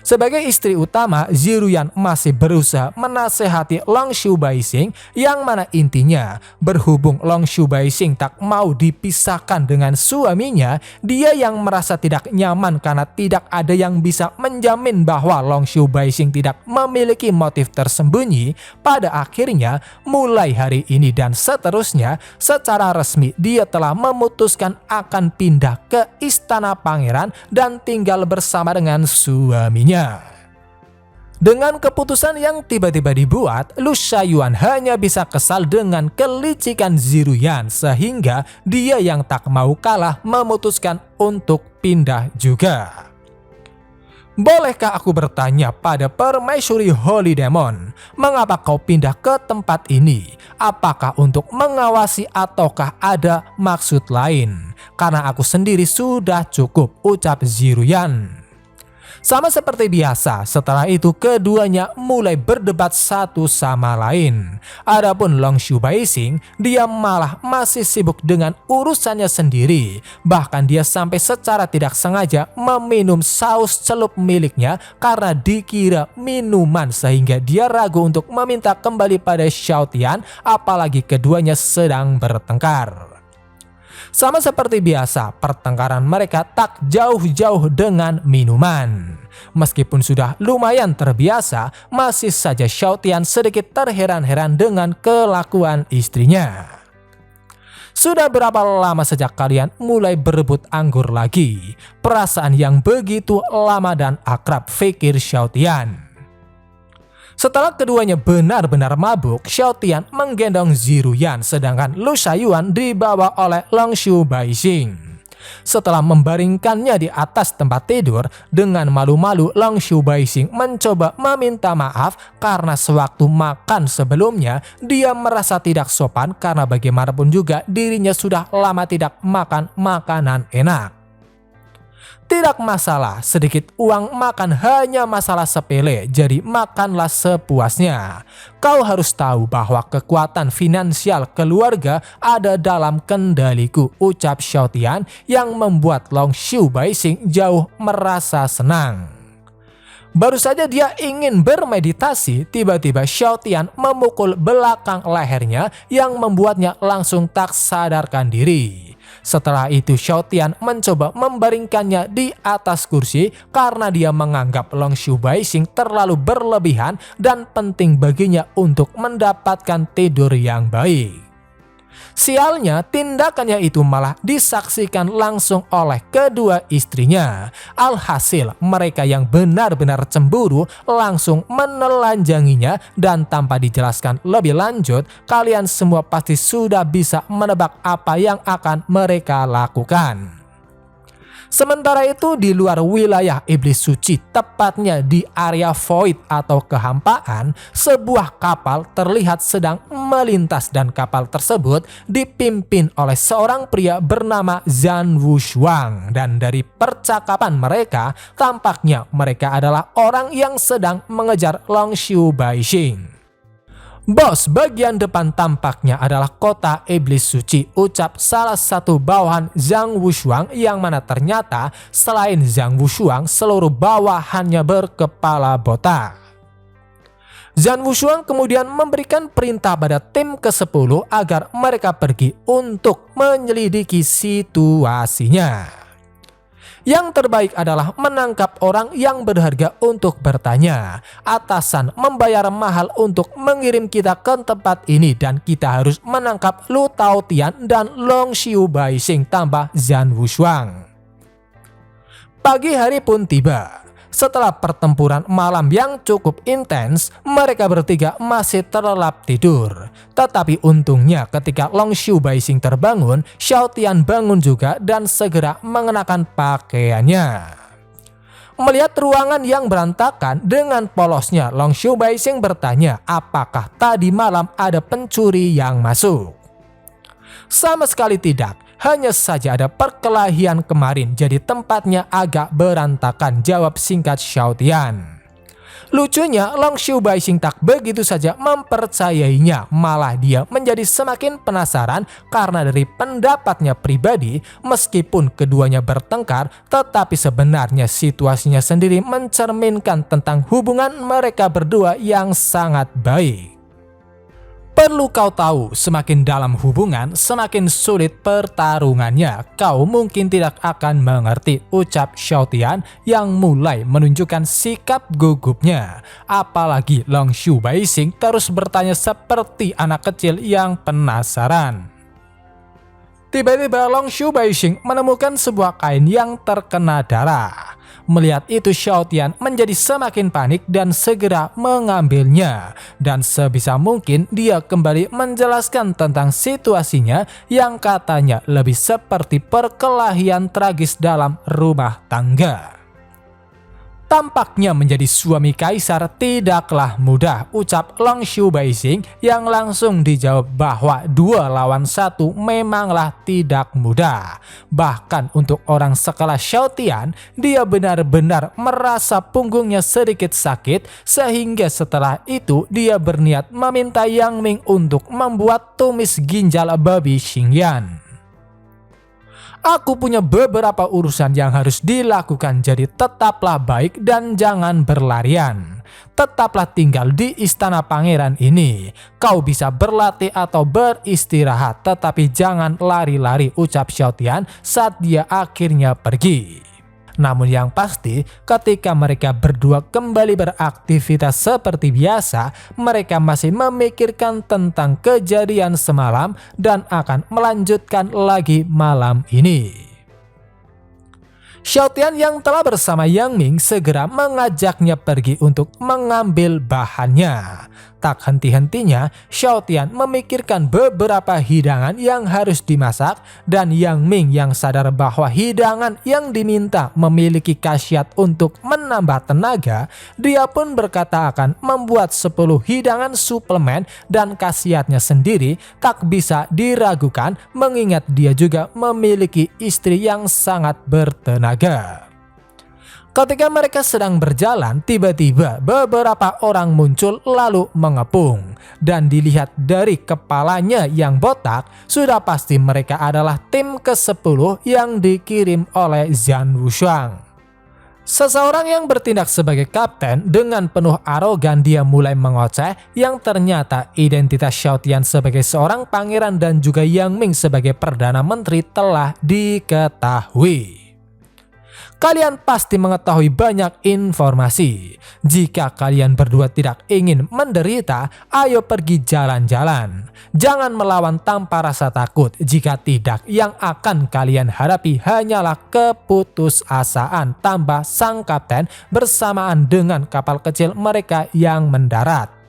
A: Sebagai istri utama, Ziruyan masih berusaha menasehati Long Xiu Baixing, yang mana intinya berhubung Long Xiu Baixing tak mau dipisahkan dengan suaminya, dia yang merasa tidak nyaman karena tidak ada yang bisa menjamin bahwa Long Xiu Baixing tidak memiliki motif tersembunyi. Pada akhirnya, mulai hari ini dan seterusnya, secara resmi dia telah memutuskan akan pindah ke istana pangeran dan tinggal bersama dengan suaminya. Dengan keputusan yang tiba-tiba dibuat, Lu Shaiyuan hanya bisa kesal dengan kelicikan Ziruyan, sehingga dia yang tak mau kalah memutuskan untuk pindah juga. "Bolehkah aku bertanya pada Permaisuri Holy Demon, mengapa kau pindah ke tempat ini? Apakah untuk mengawasi ataukah ada maksud lain? Karena aku sendiri sudah cukup," ucap Ziruyan. Sama seperti biasa, setelah itu keduanya mulai berdebat satu sama lain. Adapun Long Xiu Baixing, dia malah masih sibuk dengan urusannya sendiri. Bahkan dia sampai secara tidak sengaja meminum saus celup miliknya karena dikira minuman, sehingga dia ragu untuk meminta kembali pada Xiao Tian, apalagi keduanya sedang bertengkar. Sama seperti biasa, pertengkaran mereka tak jauh-jauh dengan minuman. Meskipun sudah lumayan terbiasa, masih saja Xiaotian sedikit terheran-heran dengan kelakuan istrinya. Sudah berapa lama sejak kalian mulai berebut anggur lagi? Perasaan yang begitu lama dan akrab, pikir Xiaotian. Setelah keduanya benar-benar mabuk, Xiaotian menggendong Ziruyan sedangkan Lu Shaiyuan dibawa oleh Longshu Baixing. Setelah membaringkannya di atas tempat tidur, dengan malu-malu Longshu Baixing mencoba meminta maaf karena sewaktu makan sebelumnya dia merasa tidak sopan karena bagaimanapun juga dirinya sudah lama tidak makan makanan enak. Tidak masalah, sedikit uang makan hanya masalah sepele, jadi makanlah sepuasnya. Kau harus tahu bahwa kekuatan finansial keluarga ada dalam kendaliku, ucap Xiaotian yang membuat Longshu Baixing jauh merasa senang. Baru saja dia ingin bermeditasi, tiba-tiba Xiaotian memukul belakang lehernya yang membuatnya langsung tak sadarkan diri. Setelah itu Xiaotian mencoba membaringkannya di atas kursi karena dia menganggap Longshu Baixing terlalu berlebihan dan penting baginya untuk mendapatkan tidur yang baik. Sialnya, tindakannya itu malah disaksikan langsung oleh kedua istrinya. Alhasil, mereka yang benar-benar cemburu langsung menelanjanginya dan tanpa dijelaskan lebih lanjut, kalian semua pasti sudah bisa menebak apa yang akan mereka lakukan. Sementara itu di luar wilayah iblis suci, tepatnya di area void atau kehampaan, sebuah kapal terlihat sedang melintas dan kapal tersebut dipimpin oleh seorang pria bernama Zhan Wushuang, dan dari percakapan mereka tampaknya mereka adalah orang yang sedang mengejar Longshu Baixing. Bos, bagian depan tampaknya adalah kota iblis suci, ucap salah satu bawahan Zhang Wushuang yang mana ternyata selain Zhang Wushuang seluruh bawahannya berkepala botak. Zhang Wushuang kemudian memberikan perintah pada tim ke-10 agar mereka pergi untuk menyelidiki situasinya. Yang terbaik adalah menangkap orang yang berharga untuk bertanya. Atasan membayar mahal untuk mengirim kita ke tempat ini dan kita harus menangkap Lu Taotian dan Longshu Baixing, tambah Zhan Wushuang. Pagi hari pun tiba. Setelah pertempuran malam yang cukup intens, mereka bertiga masih terlelap tidur. Tetapi untungnya ketika Longshu Baixing terbangun, Xiaotian bangun juga dan segera mengenakan pakaiannya. Melihat ruangan yang berantakan dengan polosnya, Longshu Baixing bertanya apakah tadi malam ada pencuri yang masuk. Sama sekali tidak. Hanya saja ada perkelahian kemarin, jadi tempatnya agak berantakan, jawab singkat Xiaotian. Lucunya, Longshu Baixing tak begitu saja mempercayainya, malah dia menjadi semakin penasaran karena dari pendapatnya pribadi, meskipun keduanya bertengkar, tetapi sebenarnya situasinya sendiri mencerminkan tentang hubungan mereka berdua yang sangat baik. Perlu kau tahu, semakin dalam hubungan, semakin sulit pertarungannya. Kau mungkin tidak akan mengerti, ucap Xiaotian yang mulai menunjukkan sikap gugupnya. Apalagi Longshu Baixing terus bertanya seperti anak kecil yang penasaran. Tiba-tiba Longshu Baixing menemukan sebuah kain yang terkena darah. Melihat itu Xiaotian menjadi semakin panik dan segera mengambilnya. Dan sebisa mungkin dia kembali menjelaskan tentang situasinya yang katanya lebih seperti perkelahian tragis dalam rumah tangga. Tampaknya menjadi suami kaisar tidaklah mudah, ucap Longshu Baixing yang langsung dijawab bahwa 2 lawan 1 memanglah tidak mudah. Bahkan untuk orang sekelas Xiaotian, dia benar-benar merasa punggungnya sedikit sakit sehingga setelah itu dia berniat meminta Yang Ming untuk membuat tumis ginjal babi Xingyan. Aku punya beberapa urusan yang harus dilakukan, jadi tetaplah baik dan jangan berlarian. tetaplah tinggal di istana pangeran ini. Kau bisa berlatih atau beristirahat, tetapi jangan lari-lari, ucap Xiao Tian saat dia akhirnya pergi. Namun yang pasti, ketika mereka berdua kembali beraktivitas seperti biasa, mereka masih memikirkan tentang kejadian semalam dan akan melanjutkan lagi malam ini. Xiao Tian yang telah bersama Yang Ming segera mengajaknya pergi untuk mengambil bahannya. Tak henti-hentinya, Xiao Tian memikirkan beberapa hidangan yang harus dimasak, dan Yang Ming yang sadar bahwa hidangan yang diminta memiliki khasiat untuk menambah tenaga, dia pun berkata akan membuat 10 hidangan suplemen, dan khasiatnya sendiri tak bisa diragukan mengingat dia juga memiliki istri yang sangat bertenaga. Ketika mereka sedang berjalan, tiba-tiba beberapa orang muncul lalu mengepung. Dan dilihat dari kepalanya yang botak, sudah pasti mereka adalah tim ke-10 yang dikirim oleh Zhan Wushuang. Seseorang yang bertindak sebagai kapten dengan penuh arogan, dia mulai mengoceh yang ternyata identitas Xiao Tian sebagai seorang pangeran dan juga Yang Ming sebagai Perdana Menteri telah diketahui. Kalian pasti mengetahui banyak informasi. Jika kalian berdua tidak ingin menderita, ayo pergi jalan-jalan. Jangan melawan tanpa rasa takut. Jika tidak, yang akan kalian hadapi hanyalah keputusasaan, tambah sang kapten bersamaan dengan kapal kecil mereka yang mendarat.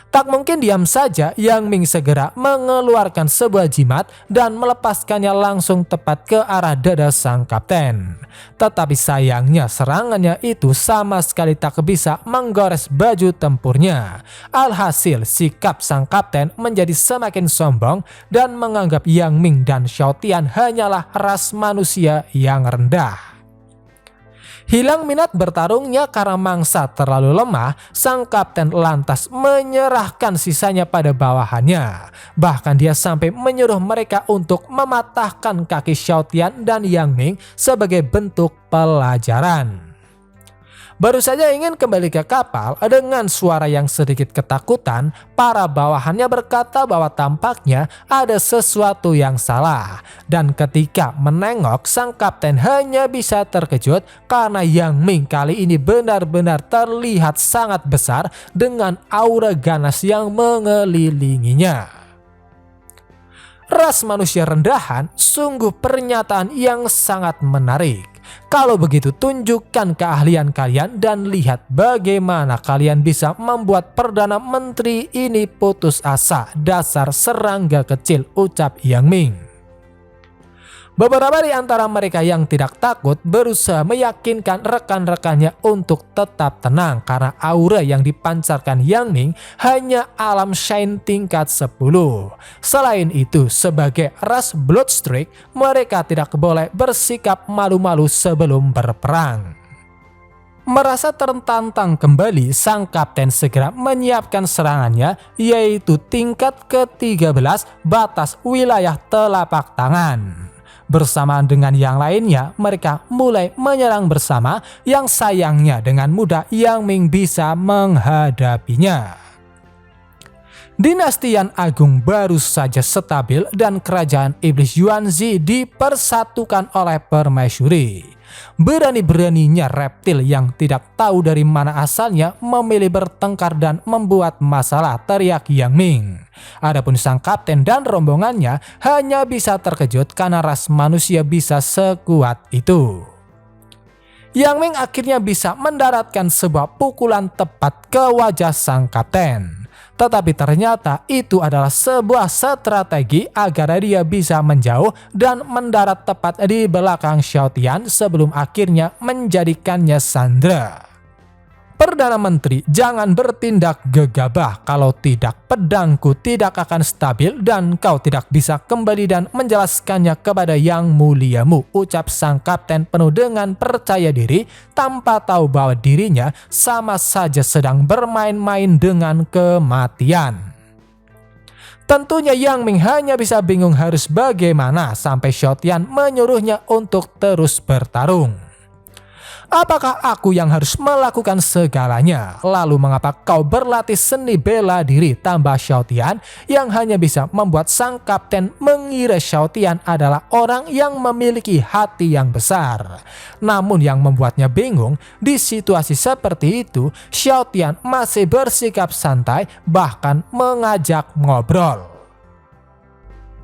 A: Tak mungkin diam saja, Yang Ming segera mengeluarkan sebuah jimat dan melepaskannya langsung tepat ke arah dada sang kapten. Tetapi sayangnya serangannya itu sama sekali tak bisa menggores baju tempurnya. Alhasil sikap sang kapten menjadi semakin sombong dan menganggap Yang Ming dan Xiao Tian hanyalah ras manusia yang rendah. Hilang minat bertarungnya karena mangsa terlalu lemah, sang kapten lantas menyerahkan sisanya pada bawahannya. Bahkan dia sampai menyuruh mereka untuk mematahkan kaki Xiao Tian dan Yang Ming sebagai bentuk pelajaran. Baru saja ingin kembali ke kapal, dengan suara yang sedikit ketakutan, para bawahannya berkata bahwa tampaknya ada sesuatu yang salah. Dan ketika menengok, sang kapten hanya bisa terkejut karena Yang Ming kali ini benar-benar terlihat sangat besar dengan aura ganas yang mengelilinginya. Ras manusia rendahan, sungguh pernyataan yang sangat menarik. Kalau begitu, tunjukkan keahlian kalian dan lihat bagaimana kalian bisa membuat Perdana Menteri ini putus asa. Dasar serangga kecil, ucap Yang Ming. Beberapa di antara mereka yang tidak takut berusaha meyakinkan rekan-rekannya untuk tetap tenang karena aura yang dipancarkan Yang Ming hanya alam shine tingkat 10. Selain itu, sebagai ras Bloodstreak, mereka tidak boleh bersikap malu-malu sebelum berperang. Merasa tertantang kembali, sang kapten segera menyiapkan serangannya, yaitu tingkat ke-13 batas wilayah telapak tangan. Bersamaan dengan yang lainnya, mereka mulai menyerang bersama, yang sayangnya dengan mudah Yang Ming bisa menghadapinya. Dinasti Yan Agung baru saja stabil dan kerajaan iblis Yuanzi dipersatukan oleh permaisuri. Berani-beraninya reptil yang tidak tahu dari mana asalnya memilih bertengkar dan membuat masalah, teriak Yang Ming. Adapun sang kapten dan rombongannya hanya bisa terkejut karena ras manusia bisa sekuat itu. Yang Ming akhirnya bisa mendaratkan sebuah pukulan tepat ke wajah sang kapten. Tetapi ternyata itu adalah sebuah strategi agar dia bisa menjauh dan mendarat tepat di belakang Xiao Tian sebelum akhirnya menjadikannya sandera. Perdana Menteri, jangan bertindak gegabah, kalau tidak pedangku tidak akan stabil dan kau tidak bisa kembali dan menjelaskannya kepada yang muliamu, ucap sang kapten penuh dengan percaya diri tanpa tahu bahwa dirinya sama saja sedang bermain-main dengan kematian. Tentunya Yang Ming hanya bisa bingung harus bagaimana sampai Xiao Tian menyuruhnya untuk terus bertarung. Apakah aku yang harus melakukan segalanya? Lalu mengapa kau berlatih seni bela diri, tambah Xiao Tian yang hanya bisa membuat sang kapten mengira Xiao Tian adalah orang yang memiliki hati yang besar. Namun yang membuatnya bingung, di situasi seperti itu Xiao Tian masih bersikap santai, bahkan mengajak ngobrol.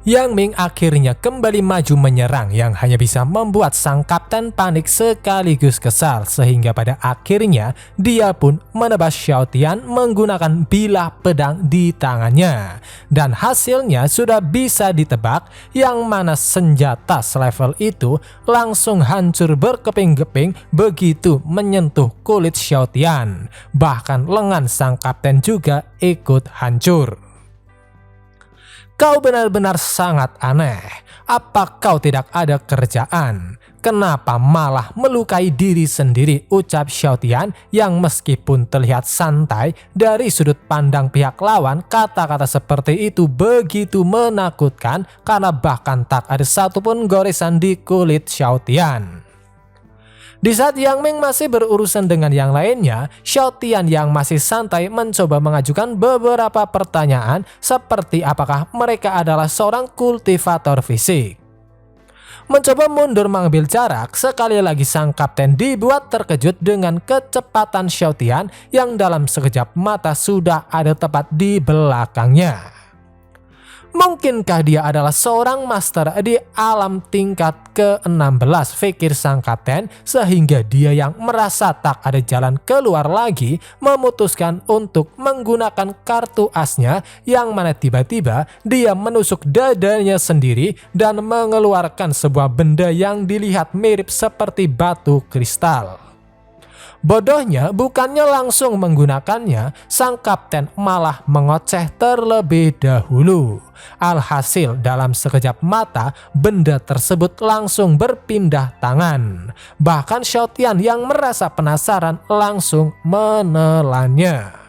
A: Yang Ming akhirnya kembali maju menyerang yang hanya bisa membuat sang kapten panik sekaligus kesal, sehingga pada akhirnya dia pun menebas Xiao Tian menggunakan bilah pedang di tangannya. Dan hasilnya sudah bisa ditebak yang mana senjata selevel itu langsung hancur berkeping-keping begitu menyentuh kulit Xiao Tian. Bahkan lengan sang kapten juga ikut hancur. Kau benar-benar sangat aneh. Apa kau tidak ada kerjaan? Kenapa malah melukai diri sendiri, ucap Xiao Tian yang meskipun terlihat santai dari sudut pandang pihak lawan, kata-kata seperti itu begitu menakutkan karena bahkan tak ada satupun goresan di kulit Xiao Tian. Di saat Yang Ming masih berurusan dengan yang lainnya, Xiao Tian yang masih santai mencoba mengajukan beberapa pertanyaan seperti apakah mereka adalah seorang kultivator fisik. Mencoba mundur mengambil jarak, sekali lagi sang kapten dibuat terkejut dengan kecepatan Xiao Tian yang dalam sekejap mata sudah ada tepat di belakangnya. Mungkinkah dia adalah seorang master di alam tingkat ke-16, pikir sang kapten, sehingga dia yang merasa tak ada jalan keluar lagi memutuskan untuk menggunakan kartu asnya yang mana tiba-tiba dia menusuk dadanya sendiri dan mengeluarkan sebuah benda yang dilihat mirip seperti batu kristal. Bodohnya, bukannya langsung menggunakannya, sang kapten malah mengoceh terlebih dahulu. Alhasil dalam sekejap mata, benda tersebut langsung berpindah tangan. Bahkan Xiao Tian yang merasa penasaran langsung menelannya.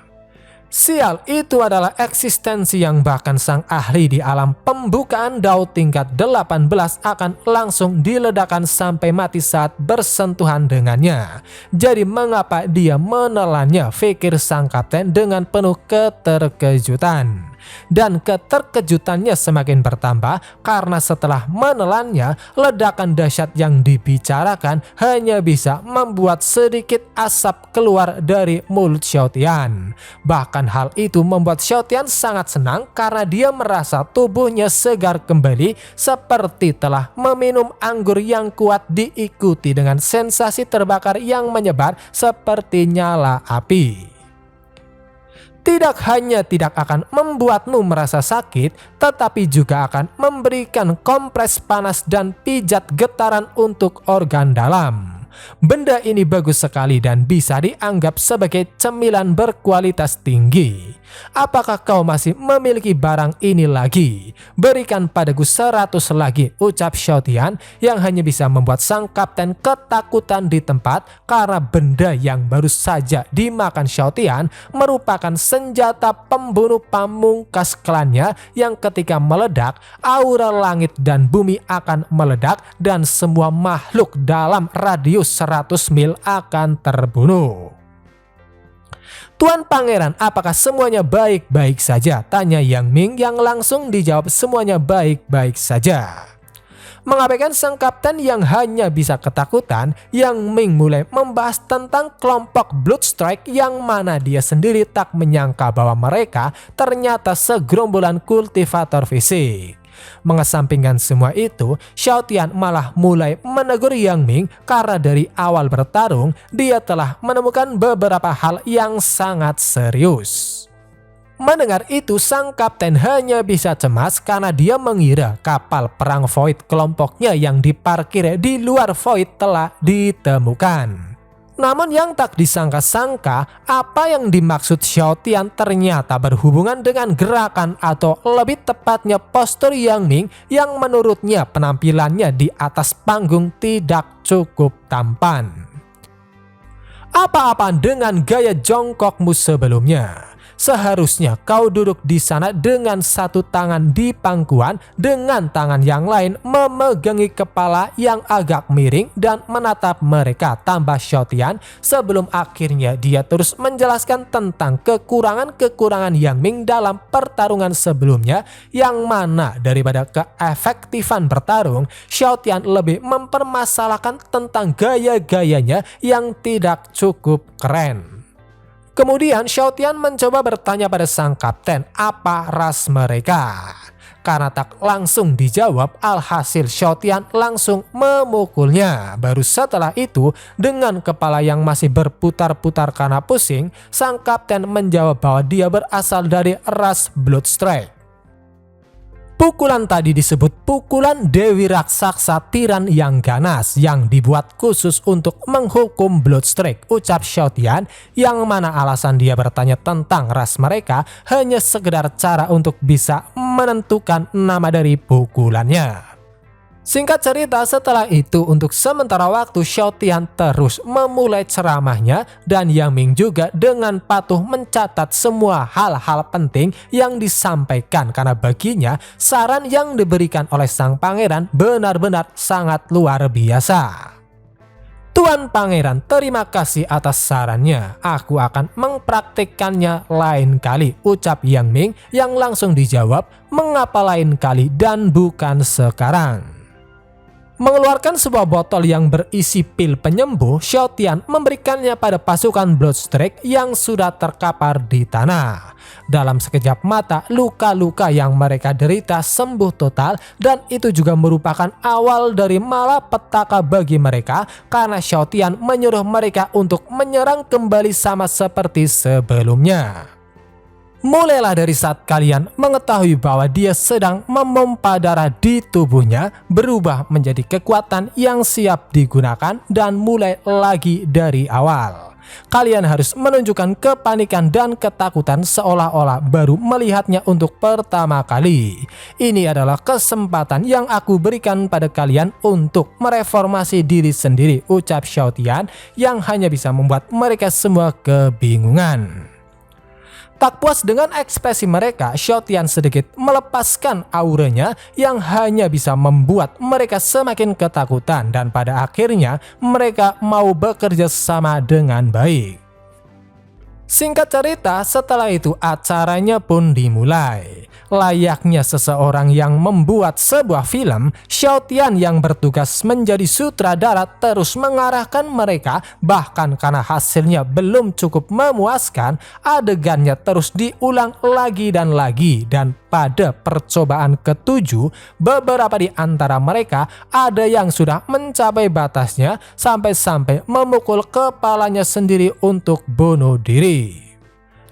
A: Sial, itu adalah eksistensi yang bahkan sang ahli di alam pembukaan Dao tingkat 18 akan langsung diledakkan sampai mati saat bersentuhan dengannya. Jadi mengapa dia menelannya, pikir sang kapten dengan penuh keterkejutan. Dan keterkejutannya semakin bertambah karena setelah menelannya, ledakan dahsyat yang dibicarakan hanya bisa membuat sedikit asap keluar dari mulut Xiao Tian. Bahkan hal itu membuat Xiao Tian sangat senang karena dia merasa tubuhnya segar kembali seperti telah meminum anggur yang kuat diikuti dengan sensasi terbakar yang menyebar seperti nyala api. Tidak hanya tidak akan membuatmu merasa sakit, tetapi juga akan memberikan kompres panas dan pijat getaran untuk organ dalam. Benda ini bagus sekali dan bisa dianggap sebagai cemilan berkualitas tinggi. Apakah kau masih memiliki barang ini lagi? Berikan padaku 100 lagi, ucap Xiao Tian yang hanya bisa membuat sang kapten ketakutan di tempat karena benda yang baru saja dimakan Xiao Tian merupakan senjata pembunuh pamungkas klannya yang ketika meledak, aura langit dan bumi akan meledak dan semua makhluk dalam radius 100 mil akan terbunuh. Tuan Pangeran, apakah semuanya baik-baik saja? Tanya Yang Ming yang langsung dijawab semuanya baik-baik saja. Mengabaikan sang kapten yang hanya bisa ketakutan, Yang Ming mulai membahas tentang kelompok Blood Strike yang mana dia sendiri tak menyangka bahwa mereka ternyata segerombolan kultivator fisik. Mengesampingkan semua itu, Xiao Tian malah mulai menegur Yang Ming karena dari awal bertarung dia telah menemukan beberapa hal yang sangat serius. Mendengar itu, sang kapten hanya bisa cemas karena dia mengira kapal perang Void kelompoknya yang diparkir di luar Void telah ditemukan. Namun yang tak disangka-sangka, apa yang dimaksud Xiao Tian ternyata berhubungan dengan gerakan atau lebih tepatnya postur Yang Ming yang menurutnya penampilannya di atas panggung tidak cukup tampan. Apa-apa dengan gaya jongkokmu sebelumnya? Seharusnya kau duduk di sana dengan satu tangan di pangkuan, dengan tangan yang lain memegangi kepala yang agak miring dan menatap mereka, tambah Xiao Tian sebelum akhirnya dia terus menjelaskan tentang kekurangan-kekurangan Yang Ming dalam pertarungan sebelumnya, yang mana daripada keefektifan bertarung, Xiao Tian lebih mempermasalahkan tentang gaya-gayanya yang tidak cukup keren. Kemudian Xiao Tian mencoba bertanya pada sang kapten apa ras mereka. Karena tak langsung dijawab, alhasil Xiao Tian langsung memukulnya. Baru setelah itu, dengan kepala yang masih berputar-putar karena pusing, sang kapten menjawab bahwa dia berasal dari ras Bloodstrike. Pukulan tadi disebut pukulan Dewi Raksasa Tiran yang ganas, yang dibuat khusus untuk menghukum Bloodstrike, ucap Xiao Tian, yang mana alasan dia bertanya tentang ras mereka hanya sekedar cara untuk bisa menentukan nama dari pukulannya. Singkat cerita, setelah itu untuk sementara waktu Xiao Tian terus memulai ceramahnya, dan Yang Ming juga dengan patuh mencatat semua hal-hal penting yang disampaikan, karena baginya saran yang diberikan oleh sang pangeran benar-benar sangat luar biasa. Tuan Pangeran, terima kasih atas sarannya. Aku akan mempraktikkannya lain kali, ucap Yang Ming, yang langsung dijawab, mengapa lain kali dan bukan sekarang? Mengeluarkan sebuah botol yang berisi pil penyembuh, Xiao Tian memberikannya pada pasukan Bloodstrike yang sudah terkapar di tanah. Dalam sekejap mata, luka-luka yang mereka derita sembuh total, dan itu juga merupakan awal dari malapetaka bagi mereka, karena Xiao Tian menyuruh mereka untuk menyerang kembali sama seperti sebelumnya. Mulailah dari saat kalian mengetahui bahwa dia sedang memompa darah di tubuhnya, berubah menjadi kekuatan yang siap digunakan, dan mulai lagi dari awal. Kalian harus menunjukkan kepanikan dan ketakutan seolah-olah baru melihatnya untuk pertama kali. Ini adalah kesempatan yang aku berikan pada kalian untuk mereformasi diri sendiri, ucap Xiao Tian, yang hanya bisa membuat mereka semua kebingungan. Tak puas dengan ekspresi mereka, Xiao Tian sedikit melepaskan auranya yang hanya bisa membuat mereka semakin ketakutan, dan pada akhirnya mereka mau bekerja sama dengan baik. Singkat cerita, setelah itu acaranya pun dimulai. Layaknya seseorang yang membuat sebuah film, Xiao Tian yang bertugas menjadi sutradara terus mengarahkan mereka, bahkan karena hasilnya belum cukup memuaskan, adegannya terus diulang lagi dan lagi, dan pada percobaan ketujuh, beberapa di antara mereka ada yang sudah mencapai batasnya sampai-sampai memukul kepalanya sendiri untuk bunuh diri.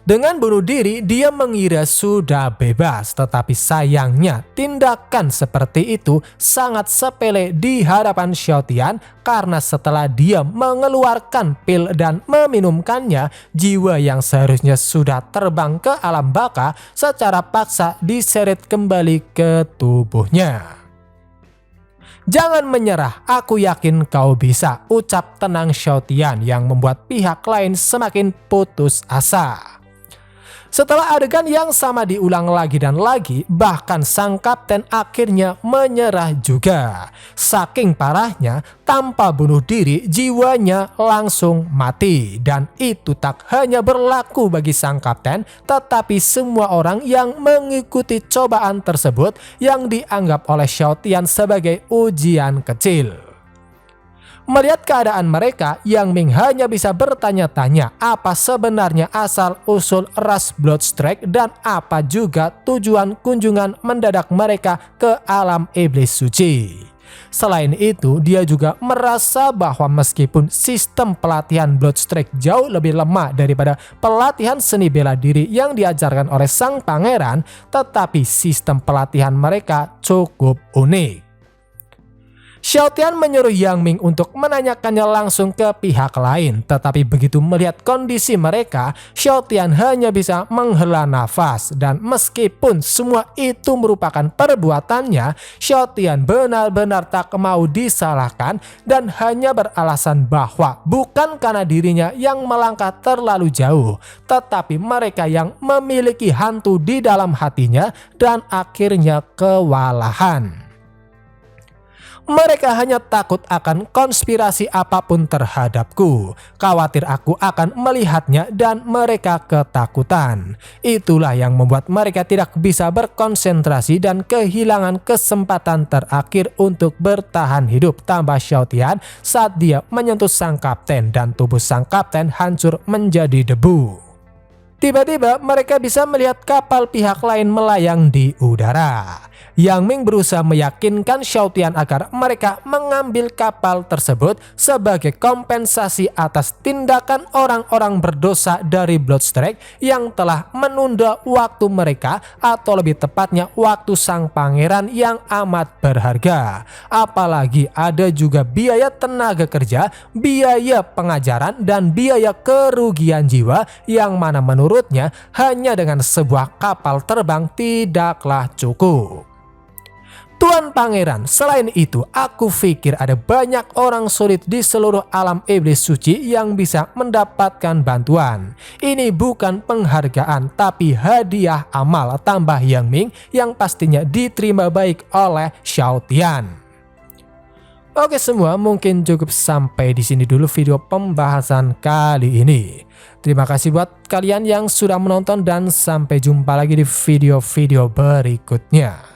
A: Dengan bunuh diri, dia mengira sudah bebas, tetapi sayangnya tindakan seperti itu sangat sepele di hadapan Xiao Tian, karena setelah dia mengeluarkan pil dan meminumkannya, jiwa yang seharusnya sudah terbang ke alam baka secara paksa diseret kembali ke tubuhnya. Jangan menyerah, aku yakin kau bisa, ucap tenang Xiao Tian, yang membuat pihak lain semakin putus asa. Setelah adegan yang sama diulang lagi dan lagi, bahkan sang kapten akhirnya menyerah juga. Saking parahnya, tanpa bunuh diri, jiwanya langsung mati. Dan itu tak hanya berlaku bagi sang kapten, tetapi semua orang yang mengikuti cobaan tersebut, yang dianggap oleh Xiao Tian sebagai ujian kecil. Melihat keadaan mereka, Yang Ming hanya bisa bertanya-tanya apa sebenarnya asal-usul ras Bloodstrike dan apa juga tujuan kunjungan mendadak mereka ke alam iblis suci. Selain itu, dia juga merasa bahwa meskipun sistem pelatihan Bloodstrike jauh lebih lemah daripada pelatihan seni bela diri yang diajarkan oleh sang pangeran, tetapi sistem pelatihan mereka cukup unik. Xiao Tian menyuruh Yang Ming untuk menanyakannya langsung ke pihak lain, tetapi begitu melihat kondisi mereka, Xiao Tian hanya bisa menghela nafas. Dan meskipun semua itu merupakan perbuatannya, Xiao Tian benar-benar tak mau disalahkan dan hanya beralasan bahwa bukan karena dirinya yang melangkah terlalu jauh, tetapi mereka yang memiliki hantu di dalam hatinya dan akhirnya kewalahan. Mereka hanya takut akan konspirasi apapun terhadapku, khawatir aku akan melihatnya dan mereka ketakutan. Itulah yang membuat mereka tidak bisa berkonsentrasi dan kehilangan kesempatan terakhir untuk bertahan hidup, tambah Xiao Tian saat dia menyentuh sang kapten dan tubuh sang kapten hancur menjadi debu. Tiba-tiba mereka bisa melihat kapal pihak lain melayang di udara. Yang Ming berusaha meyakinkan Xiao Tian agar mereka mengambil kapal tersebut sebagai kompensasi atas tindakan orang-orang berdosa dari Bloodstrike yang telah menunda waktu mereka, atau lebih tepatnya waktu sang pangeran yang amat berharga. Apalagi ada juga biaya tenaga kerja, biaya pengajaran, dan biaya kerugian jiwa yang mana menurutnya hanya dengan sebuah kapal terbang tidaklah cukup. Tuan Pangeran, selain itu aku pikir ada banyak orang sulit di seluruh alam iblis suci yang bisa mendapatkan bantuan. Ini bukan penghargaan tapi hadiah amal, tambah Yang Ming yang pastinya diterima baik oleh Xiao Tian. Oke semua, mungkin cukup sampai di sini dulu video pembahasan kali ini. Terima kasih buat kalian yang sudah menonton dan sampai jumpa lagi di video-video berikutnya.